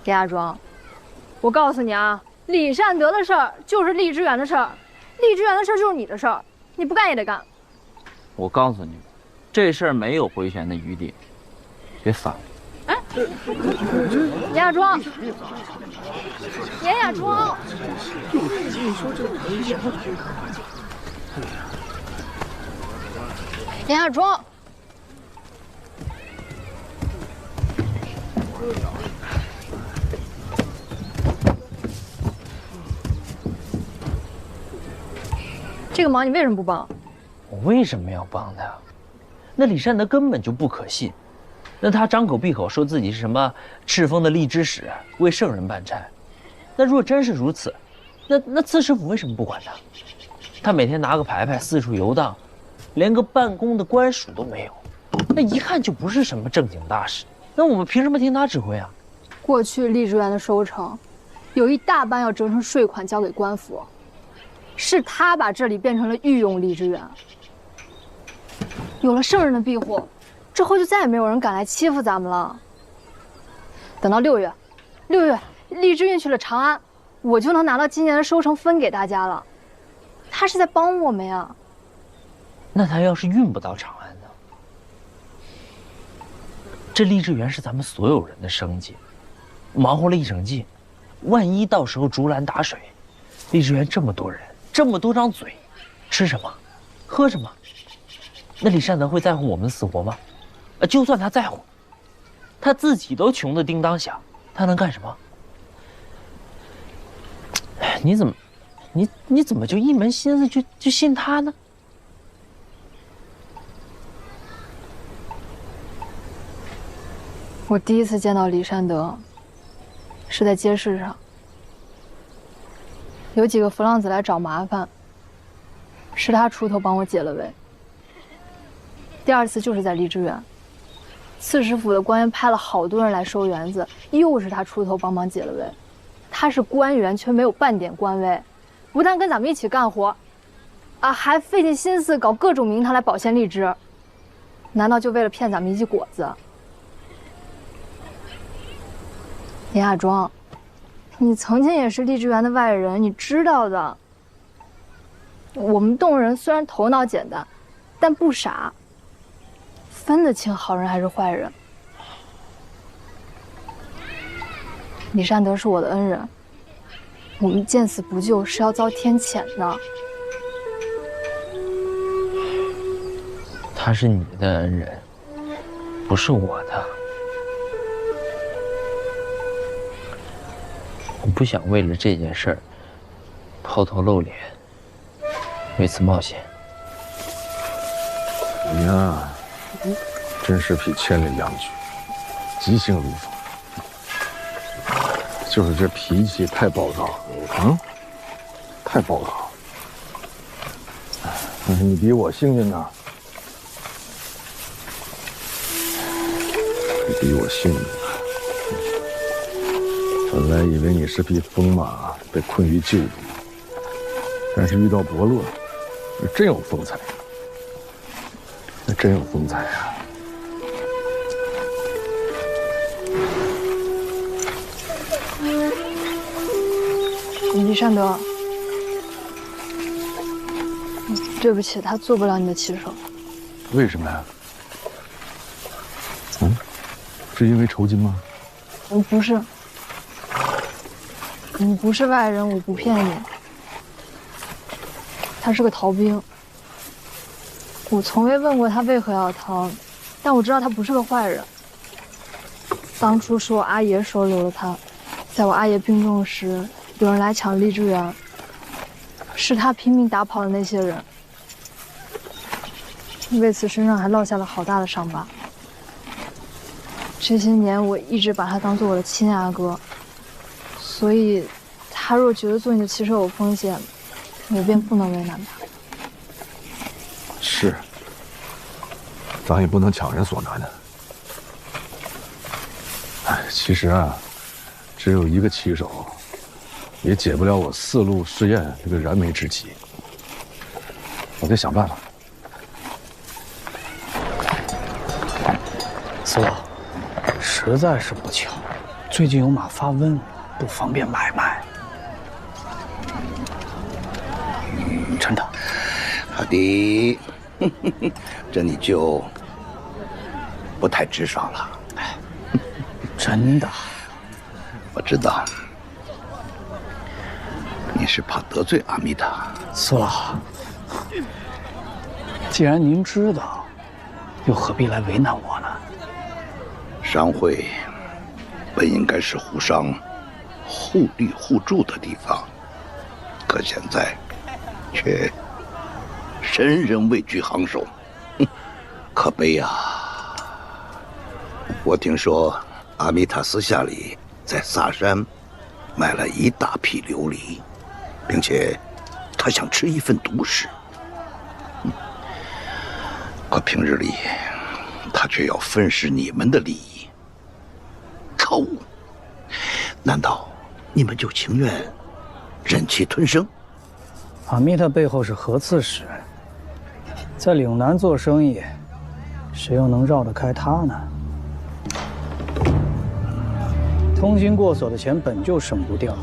田亚庄，我告诉你啊，李善德的事儿就是荔枝园的事儿，荔枝园的事儿就是你的事儿，你不干也得干。我告诉你，这事儿没有回旋的余地，别烦我。哎，严亚庄，严亚庄，严亚庄，这个忙你为什么不帮？我为什么要帮他？那李善德根本就不可信。那他张口闭口说自己是什么赤峰的荔枝使，为圣人办差。那若真是如此，那刺史府为什么不管他？他每天拿个牌牌四处游荡，连个办公的官署都没有，那一看就不是什么正经大事。那我们凭什么听他指挥啊？过去荔枝园的收成，有一大半要折成税款交给官府，是他把这里变成了御用荔枝园。有了圣人的庇护，之后就再也没有人敢来欺负咱们了。等到6月荔枝运去了长安，我就能拿到今年的收成分给大家了。他是在帮我们呀。那他要是运不到长安呢？这荔枝园是咱们所有人的生计，忙活了一整季，万一到时候竹篮打水，荔枝园这么多人，这么多张嘴，吃什么，喝什么？那李善德会在乎我们死活吗？就算他在乎，他自己都穷得叮当响，他能干什么？你怎么你怎么就一门心思就信他呢？我第一次见到李善德，是在街市上，有几个浮浪子来找麻烦，是他出头帮我解了围。第二次就是在荔枝园，刺史府的官员派了好多人来收园子，又是他出头帮忙解了围。他是官员，却没有半点官威，不但跟咱们一起干活，啊，还费尽心思搞各种名堂来保鲜荔枝，难道就为了骗咱们一记果子？林亚庄，你曾经也是荔枝园的外人，你知道的。我们洞人虽然头脑简单，但不傻，分得清好人还是坏人。李善德是我的恩人，我们见死不救是要遭天谴的。他是你的恩人，不是我的。我不想为了这件事儿抛头露脸，为此冒险。你呀，真是匹千里良驹，急行如风。就是这脾气太暴躁，太暴躁。但是你比我幸运呐，你比我幸运。本来以为你是匹疯马，被困于旧中，但是遇到伯乐，真有风采，那真有风采啊！李善德，对不起，他做不了你的骑手。为什么呀？是因为酬金吗？不是。你不是外人，我不骗你。他是个逃兵，我从未问过他为何要逃，但我知道他不是个坏人。当初是我阿爷收留了他，在我阿爷病重时，有人来抢荔枝园，是他拼命打跑的那些人，为此身上还落下了好大的伤疤。这些年我一直把他当做我的亲阿哥。所以，他若觉得做你的骑手有风险，我便不能为难他。是，咱也不能强人所难的。哎，其实啊，只有一个骑手，也解不了我4路试验这个燃眉之急。我得想办法。司老，实在是不巧，最近有马发瘟。不方便买卖，真的。好的，这你就不太直爽了。真的，我知道，你是怕得罪阿弥达。司老，既然您知道，又何必来为难我呢？商会本应该是胡商互利互助的地方，可现在却人人畏惧行首，可悲呀！我听说阿弥塔私下里在萨山买了一大批琉璃，并且他想吃一份独食，可平日里他却要分食你们的利益，可恶！难道你们就情愿忍气吞声？阿弥塔背后是何刺史，在岭南做生意，谁又能绕得开他呢？通经过所的钱本就省不掉，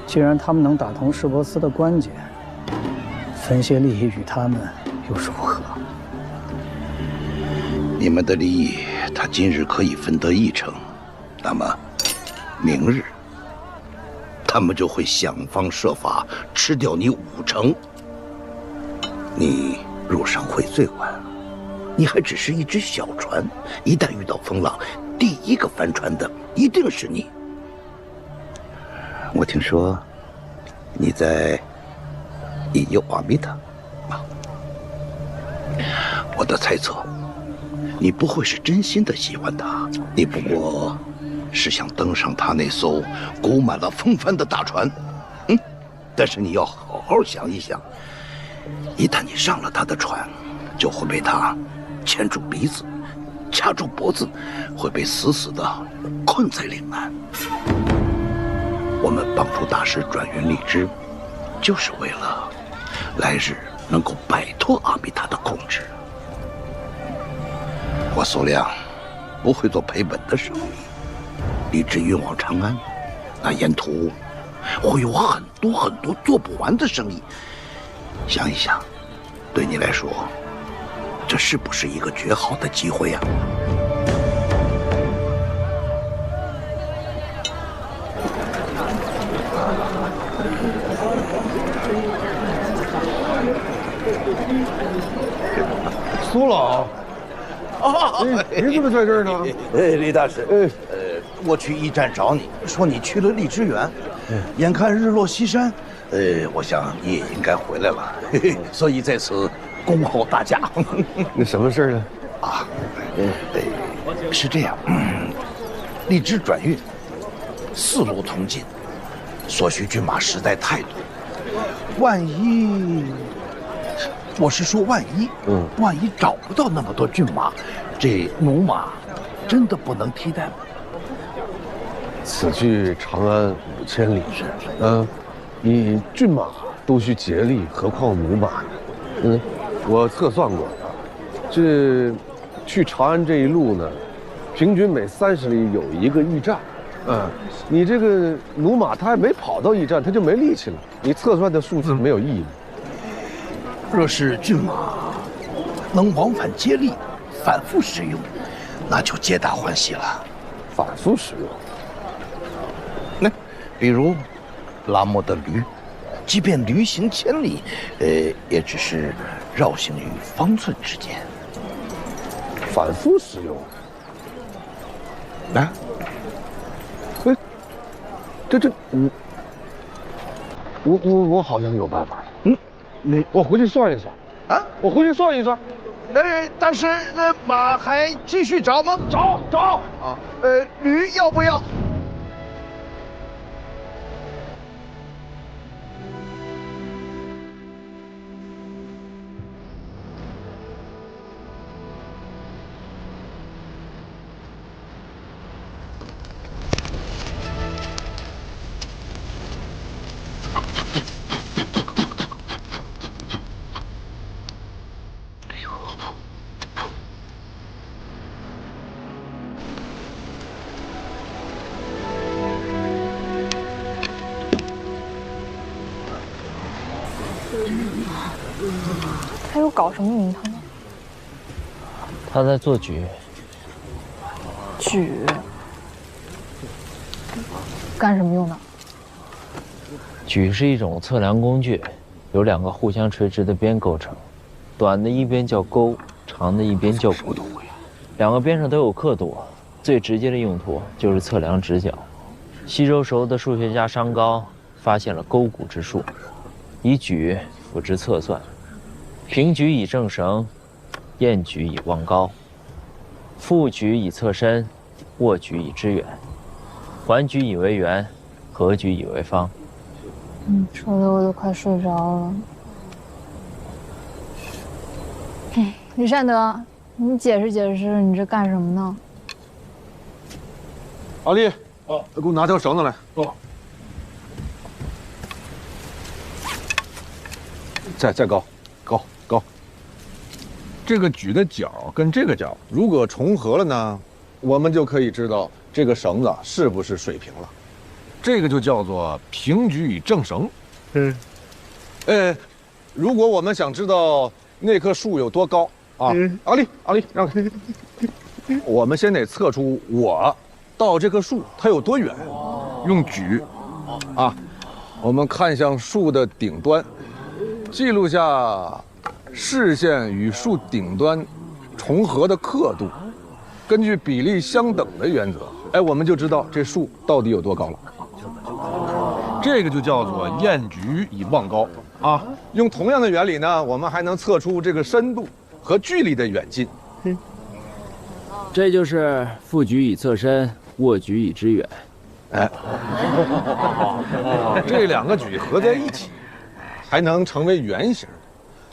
既然他们能打通市舶司的关节，分些利益与他们又如何？你们的利益，他今日可以分得1成，那么明日他们就会想方设法吃掉你5成。你入商会最晚，你还只是一只小船，一旦遇到风浪，第一个翻船的一定是你。我听说你在引诱阿弥塔。我的猜测，你不会是真心的喜欢他，你不过是想登上他那艘鼓满了风帆的大船。但是你要好好想一想，一旦你上了他的船，就会被他牵住鼻子，掐住脖子，会被死死的困在岭南。我们帮助大师转运荔枝，就是为了来日能够摆脱阿弥塔的控制。我苏亮不会做赔本的生意，荔枝运往长安，那沿途会有很多做不完的生意。想一想，对你来说，这是不是一个绝好的机会呀？苏老，你怎么在这儿呢？李大师，我去驿站找你，说你去了荔枝园，眼看日落西山，我想你也应该回来了，所以在此恭候大驾。那什么事呢？啊，是这样，荔枝转运4路通进，所需骏马实在太多，万一，我是说万一，万一找不到那么多骏马，这驽马真的不能替代吗？此去长安5000里，你骏马都需竭力，何况驽马呢？我测算过，这去长安这一路呢，平均每30里有一个驿站。你这个驽马它还没跑到驿站，它就没力气了。你测算的数字没有意义。若是骏马能往返接力，反复使用，那就皆大欢喜了。反复使用，那比如拉磨的驴，即便驴行1000里，也只是绕行于方寸之间。反复使用，啊？我好像有办法。我回去算一算啊！我回去算一算。但是马还继续找吗？找啊！驴要不要？他又搞什么名堂呢？他在做局。举干什么用的？矩是一种测量工具，由2个互相垂直的边构成，短的一边叫钩，长的一边叫骨。2个边上都有刻度，最直接的用途就是测量直角。西周时候的数学家商高发现了钩骨之术，以矩辅之测算。平矩以正绳，燕矩以望高，复矩以测深，握矩以知远，环矩以为圆，合矩以为方。说的我都快睡着了。李善德，你解释解释，你这干什么呢？阿丽，给我拿条绳子来。再高。这个矩的角跟这个角如果重合了呢，我们就可以知道这个绳子是不是水平了。这个就叫做平矩以正绳。如果我们想知道那棵树有多高啊，阿丽，让开。我们先得测出我到这棵树它有多远，用矩啊，我们看向树的顶端，记录下视线与树顶端重合的刻度，根据比例相等的原则，我们就知道这树到底有多高了。这个就叫做燕矩以望高。啊，用同样的原理呢，我们还能测出这个深度和距离的远近。这就是负举以测深，握举以知远。哎，这两个举合在一起，才能成为圆形。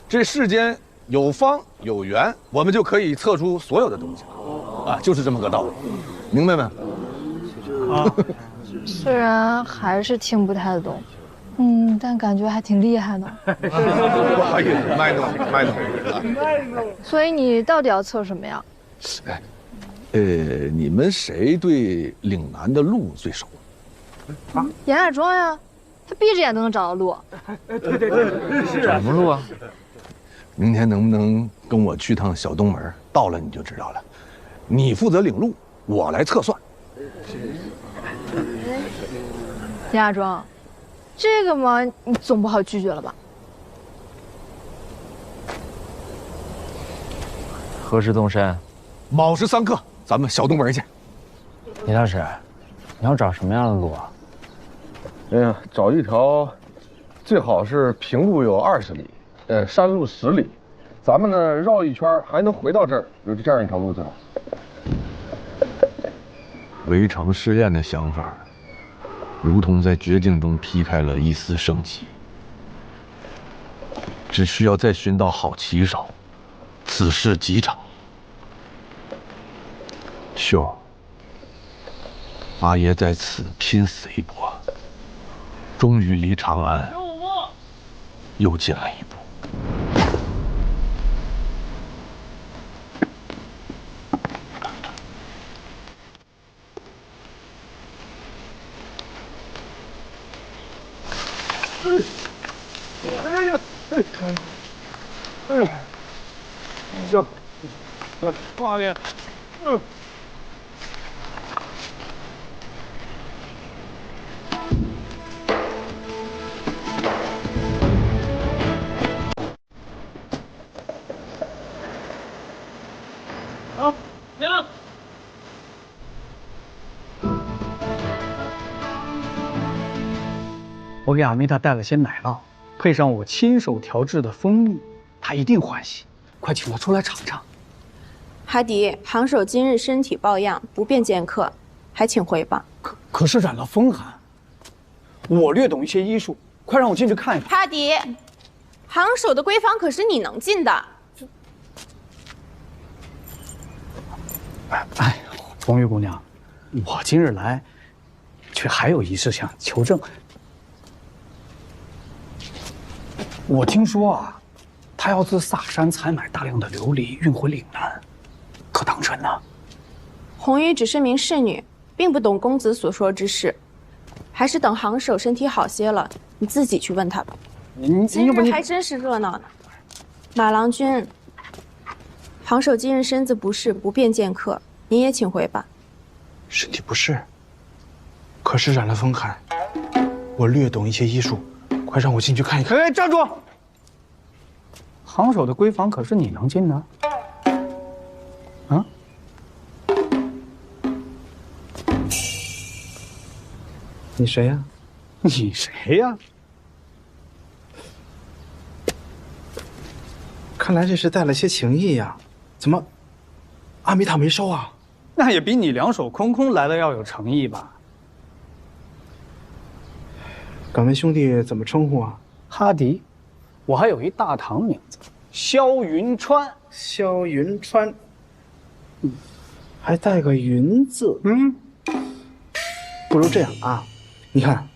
这世间有方有圆，我们就可以测出所有的东西了。啊，就是这么个道理，明白没？啊，虽然还是听不太懂，但感觉还挺厉害的。不好意思，卖弄。所以你到底要测什么呀？哎，你们谁对岭南的路最熟？啊，严海庄呀，他闭着眼都能找到路。对，是啊。什么路啊？明天能不能跟我去趟小东门？到了你就知道了。你负责领路，我来测算。严海庄，这个嘛，你总不好拒绝了吧？何时动身？卯时3刻，咱们小东门见。李大师，你要找什么样的路啊？哎呀，找一条最好是平路有20里，山路10里，咱们呢绕一圈还能回到这儿，有这样一条路子。围城试验的想法，如同在绝境中劈开了一丝生机。只需要再寻到好棋手，此事即成。秀，阿爷在此拼死一搏，终于离长安又近了一步。行，挂面，好，停。我给阿米塔带了些奶酪，配上我亲手调制的蜂蜜，他一定欢喜。快请他出来尝尝。哈迪，行首今日身体抱恙，不便见客，还请回吧。可是染了风寒，我略懂一些医术，快让我进去看一看。哈迪，行首的闺房可是你能进的。哎，红玉姑娘，我今日来，却还有一事想求证。我听说啊，他要自萨山采买大量的琉璃运回岭南，可当真呢？红玉只是名侍女，并不懂公子所说之事，还是等行首身体好些了，你自己去问他吧。今日还真是热闹呢。马郎君，行首今日身子不适，不便见客，您也请回吧。身体不适，可是染了风寒，我略懂一些医术，快让我进去看一看。哎，站住！行首的闺房可是你能进的？啊？你谁呀？你谁呀？看来这是带了些情谊呀。怎么，阿米塔没收啊？那也比你两手空空来的要有诚意吧？敢问兄弟怎么称呼啊？哈迪，我还有一大唐名字，萧云川。萧云川，还带个云字。不如这样啊，你看，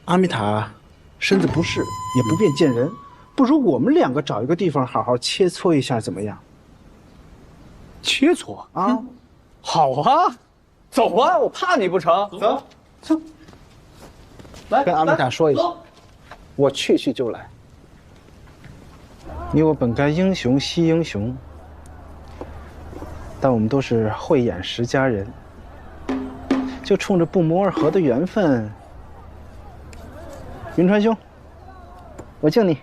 阿米塔身子不适，也不便见人，不如我们两个找一个地方好好切磋一下，怎么样？切磋啊，好啊，走啊，我怕你不成？走，走。来，跟阿米塔说一下，我去就来。你我本该英雄惜英雄，但我们都是慧眼识佳人，就冲着不谋而合的缘分，云川兄，我敬你。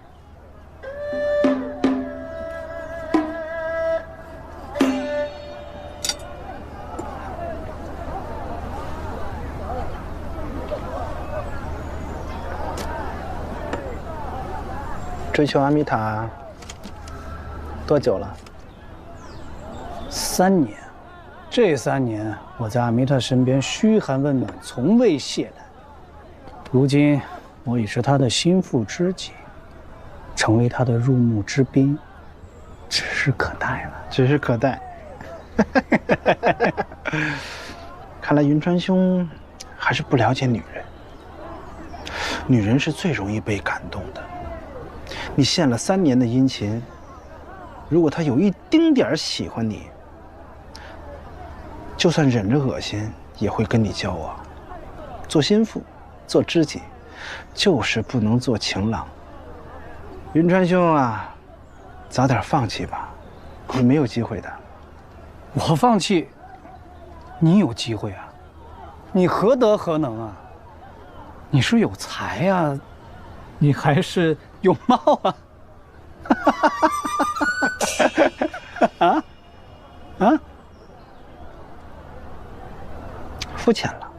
追求阿米塔多久了？3年。这3年，我在阿米塔身边嘘寒问暖，从未懈怠。如今，我已是他的心腹知己，成为他的入幕之宾，指日可待了。指日可待。看来云川兄还是不了解女人。女人是最容易被感动的。你献了3年的殷勤，如果她有一丁点喜欢你，就算忍着恶心，也会跟你交往。做心腹，做知己，就是不能做情郎。云川兄啊，早点放弃吧，你没有机会的。我放弃，你有机会啊！你何德何能啊？你是有才呀，你还是有貌啊？啊？啊？肤浅了。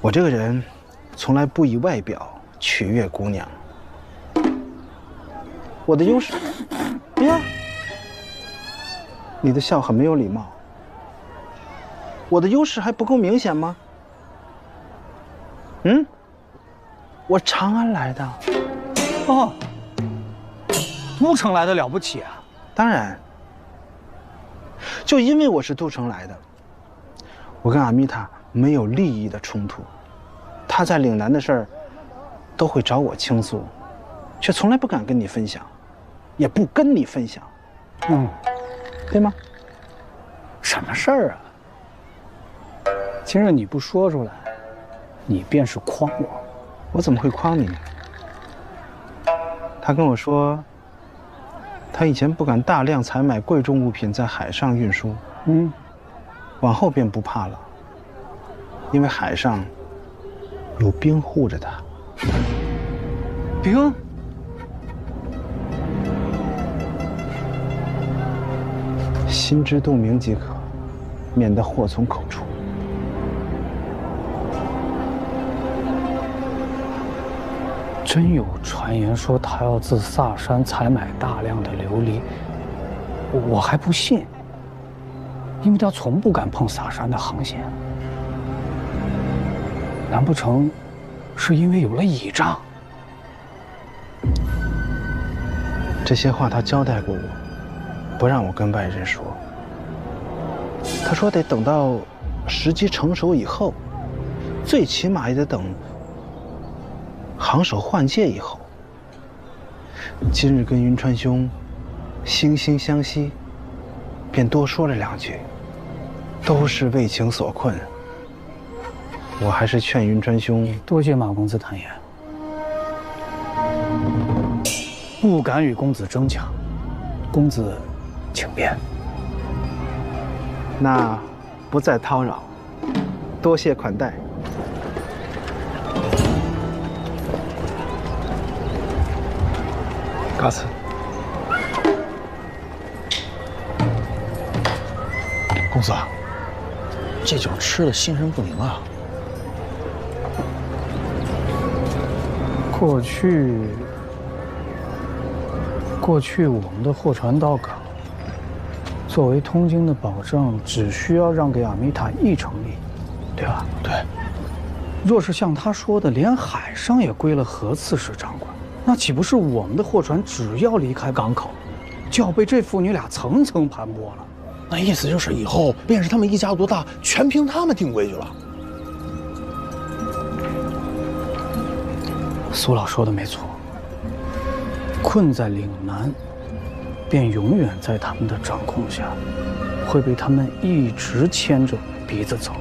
我这个人从来不以外表取悦姑娘。我的优势，呀，你的笑很没有礼貌。我的优势还不够明显吗？我长安来的。哦，都城来的了不起啊！当然，就因为我是都城来的，我跟阿米塔没有利益的冲突。他在岭南的事儿都会找我倾诉，却从来不敢跟你分享，也不跟你分享。对吗？什么事儿啊？今日你不说出来，你便是诓我。我怎么会诓你呢？他跟我说，他以前不敢大量采买贵重物品在海上运输，往后便不怕了，因为海上有兵护着他。兵？心知肚明即可，免得祸从口出。真有传言说他要自萨山采买大量的琉璃，我还不信，因为他从不敢碰萨山的航线。难不成是因为有了倚仗？这些话他交代过我，不让我跟外人说。他说得等到时机成熟以后，最起码也得等行首换届以后。今日跟云川兄惺惺相惜，便多说了2句，都是为情所困。我还是劝云川兄多谢马公子坦言，不敢与公子争抢，公子请便。那不再叨扰，多谢款待。嘎子，公子，这酒吃的心神不宁啊。过去我们的货船到港，作为通经的保证，只需要让给阿米塔1成利，对吧？对。若是像他说的，连海上也归了何刺史掌管，那岂不是我们的货船只要离开港口，就要被这父女俩层层盘剥了？那意思就是以后便是他们一家独大，全凭他们定规矩了。苏老说的没错，困在岭南，便永远在他们的掌控下，会被他们一直牵着鼻子走。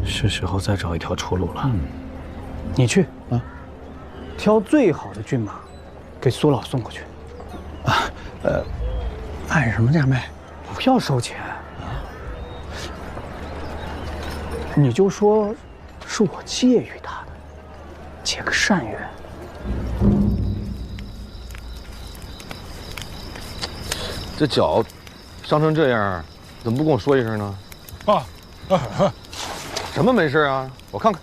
是时候再找一条出路了。你去啊，挑最好的骏马，给苏老送过去。按什么价卖？不要收钱。你就说是我借予他的，结个善缘。这脚伤成这样，怎么不跟我说一声呢？什么没事啊？我看看。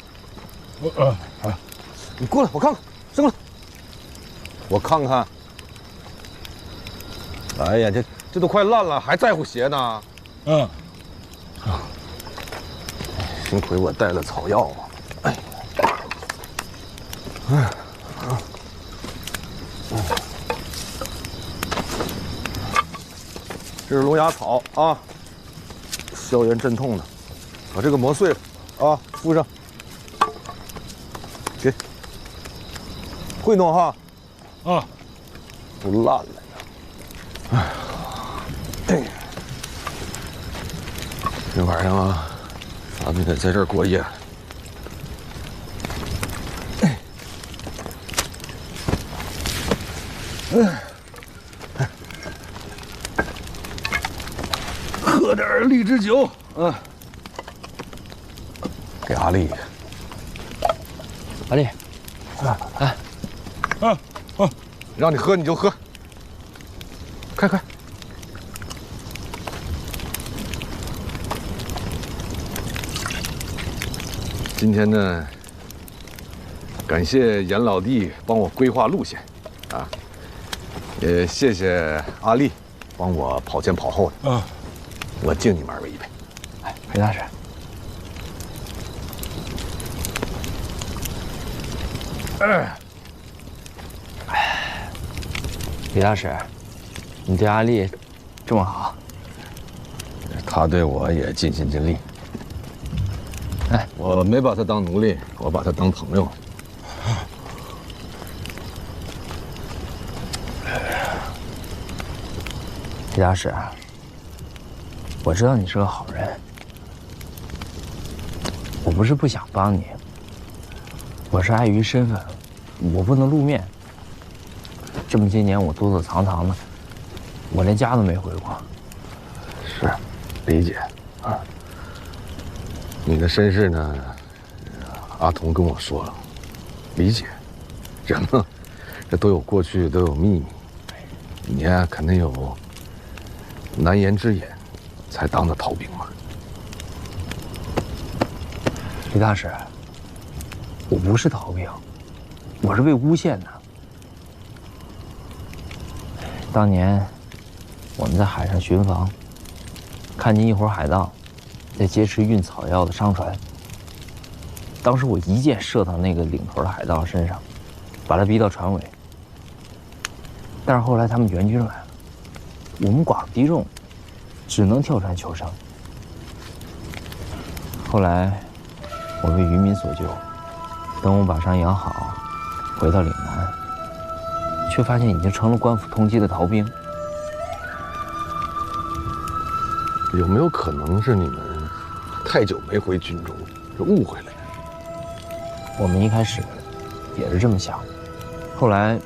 你过来，我看看，伸过来，我看看。哎呀，这都快烂了，还在乎鞋呢？嗯。幸亏我带了草药啊！哎，这是龙牙草啊，消炎镇痛的。把这个磨碎了啊，敷上。给，会弄哈？啊，都烂了呢。哎，这晚上啊，咱们得在这儿过夜。喝点荔枝酒，给阿丽。阿丽，让你喝你就喝，快！今天呢，感谢严老弟帮我规划路线，啊，也谢谢阿丽帮我跑前跑后的。我敬你们二位一杯。哎，裴大使，裴大使，你对阿丽这么好，他对我也尽心尽力。哎，我没把他当奴隶，我把他当朋友。裴大使，我知道你是个好人，我不是不想帮你，我是碍于身份，我不能露面。这么些年我躲躲藏藏的，我连家都没回过。是，理解啊。你的身世呢？阿童跟我说了，理解。人嘛，这都有过去，都有秘密。你呀，肯定有难言之隐，才当的逃兵嘛。李大使，我不是逃兵，我是被诬陷的。当年我们在海上巡防，看见一伙海盗在劫持运草药的商船。当时我一箭射到那个领头的海盗身上，把他逼到船尾。但是后来他们援军来了，我们寡不敌众，只能跳船求生。后来我被渔民所救，等我把伤养好，回到岭南，却发现已经成了官府通缉的逃兵。有没有可能是你们太久没回军中，是误会了？我们一开始也是这么想，后来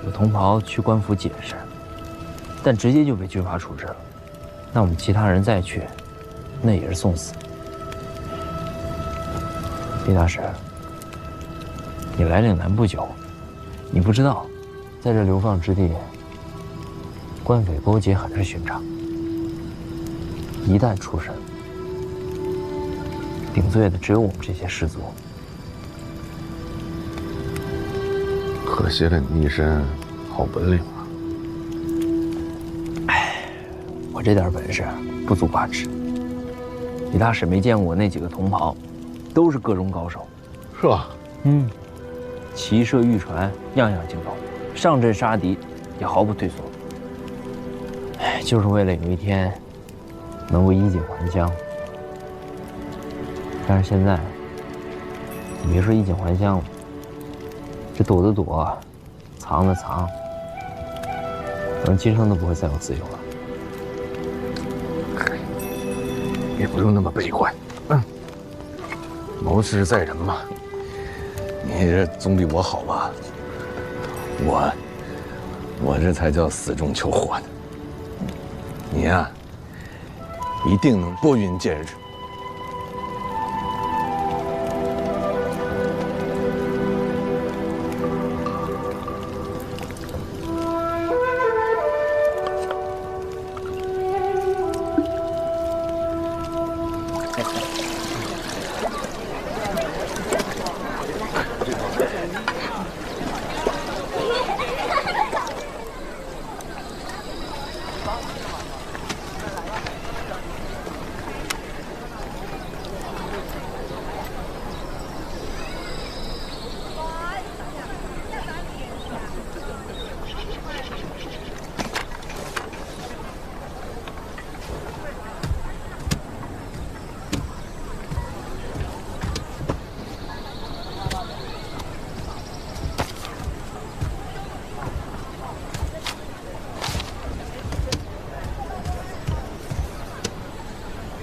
有同袍去官府解释，但直接就被军阀处置了。那我们其他人再去，那也是送死。李大使，你来岭南不久，你不知道，在这流放之地，官匪勾结很是寻常。一旦出事，顶罪的只有我们这些士卒。可惜了你一身好本领啊！哎，我这点本事不足挂齿。李大使没见过我那几个同袍，都是各中高手，是吧？嗯，骑射御船，样样精通，上阵杀敌也毫不退缩。哎，就是为了有一天能够衣锦还乡。但是现在，你别说衣锦还乡了，这躲的躲，藏的藏，可能今生都不会再有自由了。也不用那么悲观，谋事在人嘛。你这总比我好吧？我这才叫死中求活呢。你呀，一定能拨云见日。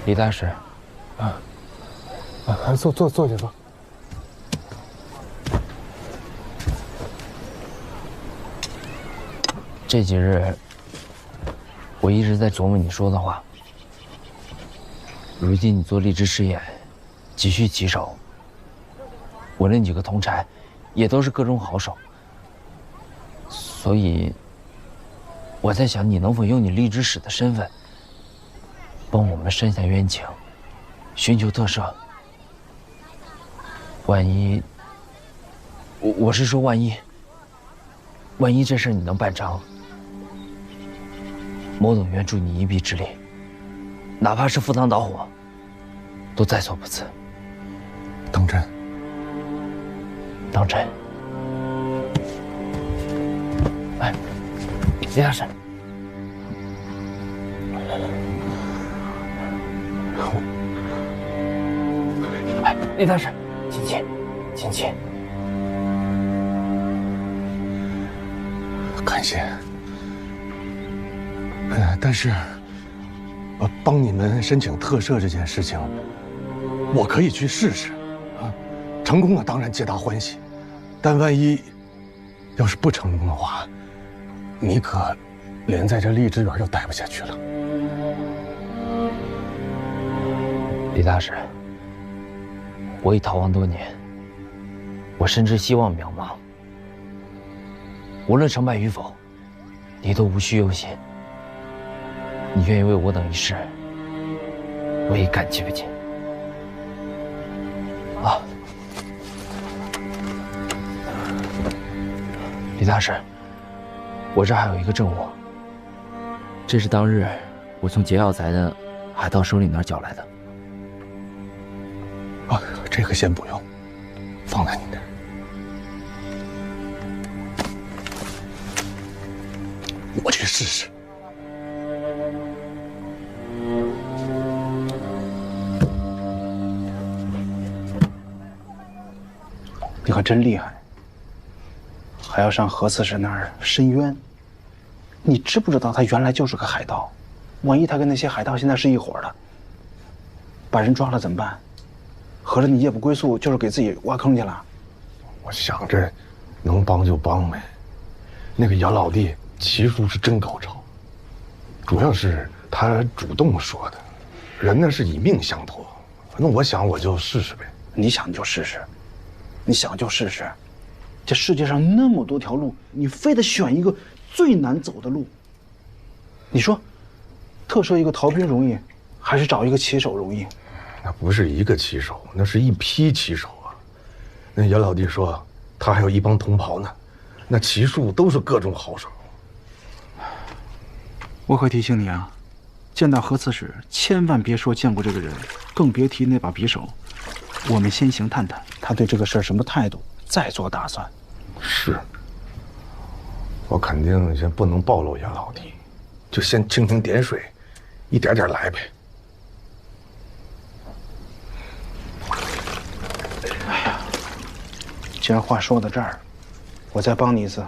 李大师，坐下吧。这几日，我一直在琢磨你说的话。如今你做荔枝试验，急需棋手。我那几个同差，也都是各种好手。所以，我在想，你能否用你荔枝使的身份，帮我们伸下冤情，寻求特赦？万一，我是说万一这事你能办成，某等愿助你一臂之力，哪怕是赴汤蹈火，都在所不辞。当真？当真。哎，李大师，哎，李大师，请进，请进。感谢。但是，帮你们申请特赦这件事情，我可以去试试，成功了当然皆大欢喜，但万一要是不成功的话，你可连在这荔枝园就待不下去了。李大师，我已逃亡多年，我深知希望渺茫。无论成败与否，你都无需忧心。你愿意为我等一试，我已感激不尽。啊，李大师，我这还有一个证物，这是当日我从劫药材的海盗首领那儿缴来的。啊，这个先不用，放在你这儿。我去试试。你可真厉害，还要上何刺史那儿申冤。你知不知道他原来就是个海盗？万一他跟那些海盗现在是一伙的，把人抓了怎么办？合着你夜不归宿就是给自己挖坑去了？我想着能帮就帮呗。那个杨老弟棋术是真高超，主要是他主动说的，人那是以命相托。反正我想我就试试呗。你想就试试，你想就试试。这世界上那么多条路，你非得选一个最难走的路。你说，特赦一个逃兵容易，还是找一个棋手容易？那不是一个棋手，那是一批棋手啊。那杨老弟说，他还有一帮同袍呢，那棋术都是各种好手。我可提醒你啊，见到何刺史，千万别说见过这个人，更别提那把匕首。我们先行探探他对这个事儿什么态度，再做打算。是，我肯定先不能暴露杨老弟，就先蜻蜓点水，一点点来呗。哎呀，既然话说到这儿，我再帮你一次，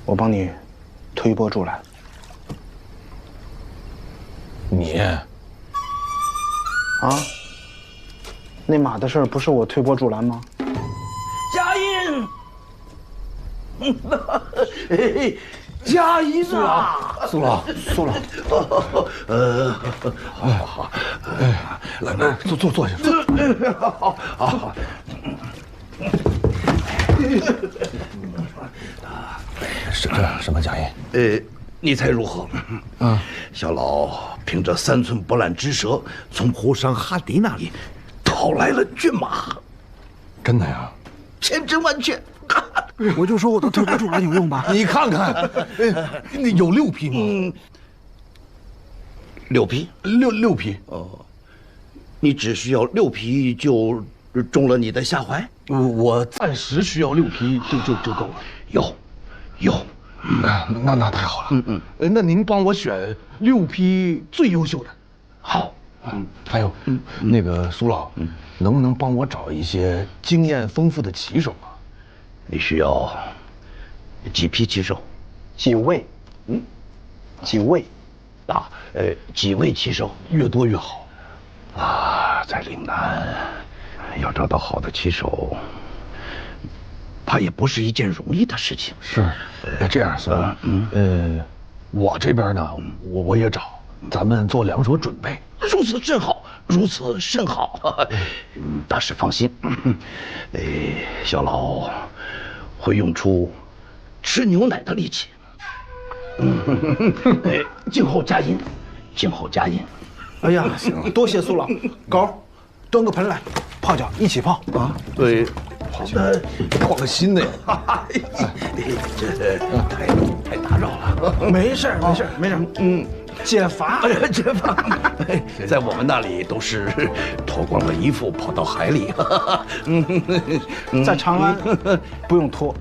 我帮你推波助澜。你啊，那马的事儿不是我推波助澜吗？佳音，佳音啊！苏老，好，来，坐下，好。什么佳音？你猜如何？啊，小老凭着3寸不烂之舌，从湖上哈迪那里讨来了骏马。真的呀？千真万确。我就说我的推波助澜有用吧？你看看，那有6匹吗？6匹，6匹。哦，你只需要6匹就中了你的下怀？我暂时需要6匹就够了。有。那太好了。那您帮我选6匹最优秀的。好。还有，那个苏老，能不能帮我找一些经验丰富的棋手啊？你需要几匹棋手？几位？几位？几位棋手？越多越好。在岭南要找到好的棋手，怕也不是一件容易的事情。是，这样算，我这边呢，我也找，咱们做两手准备。如此甚好，如此甚好。大师放心，小老会用出吃牛奶的力气。静候佳音，静候佳音。哎呀，行，多谢苏老。狗，端个盆来，泡脚一起泡啊。对，好的，换个新的呀。这太打扰了。没事没事没事，解乏。解乏。在我们那里都是脱光了衣服跑到海里。在长安不用脱。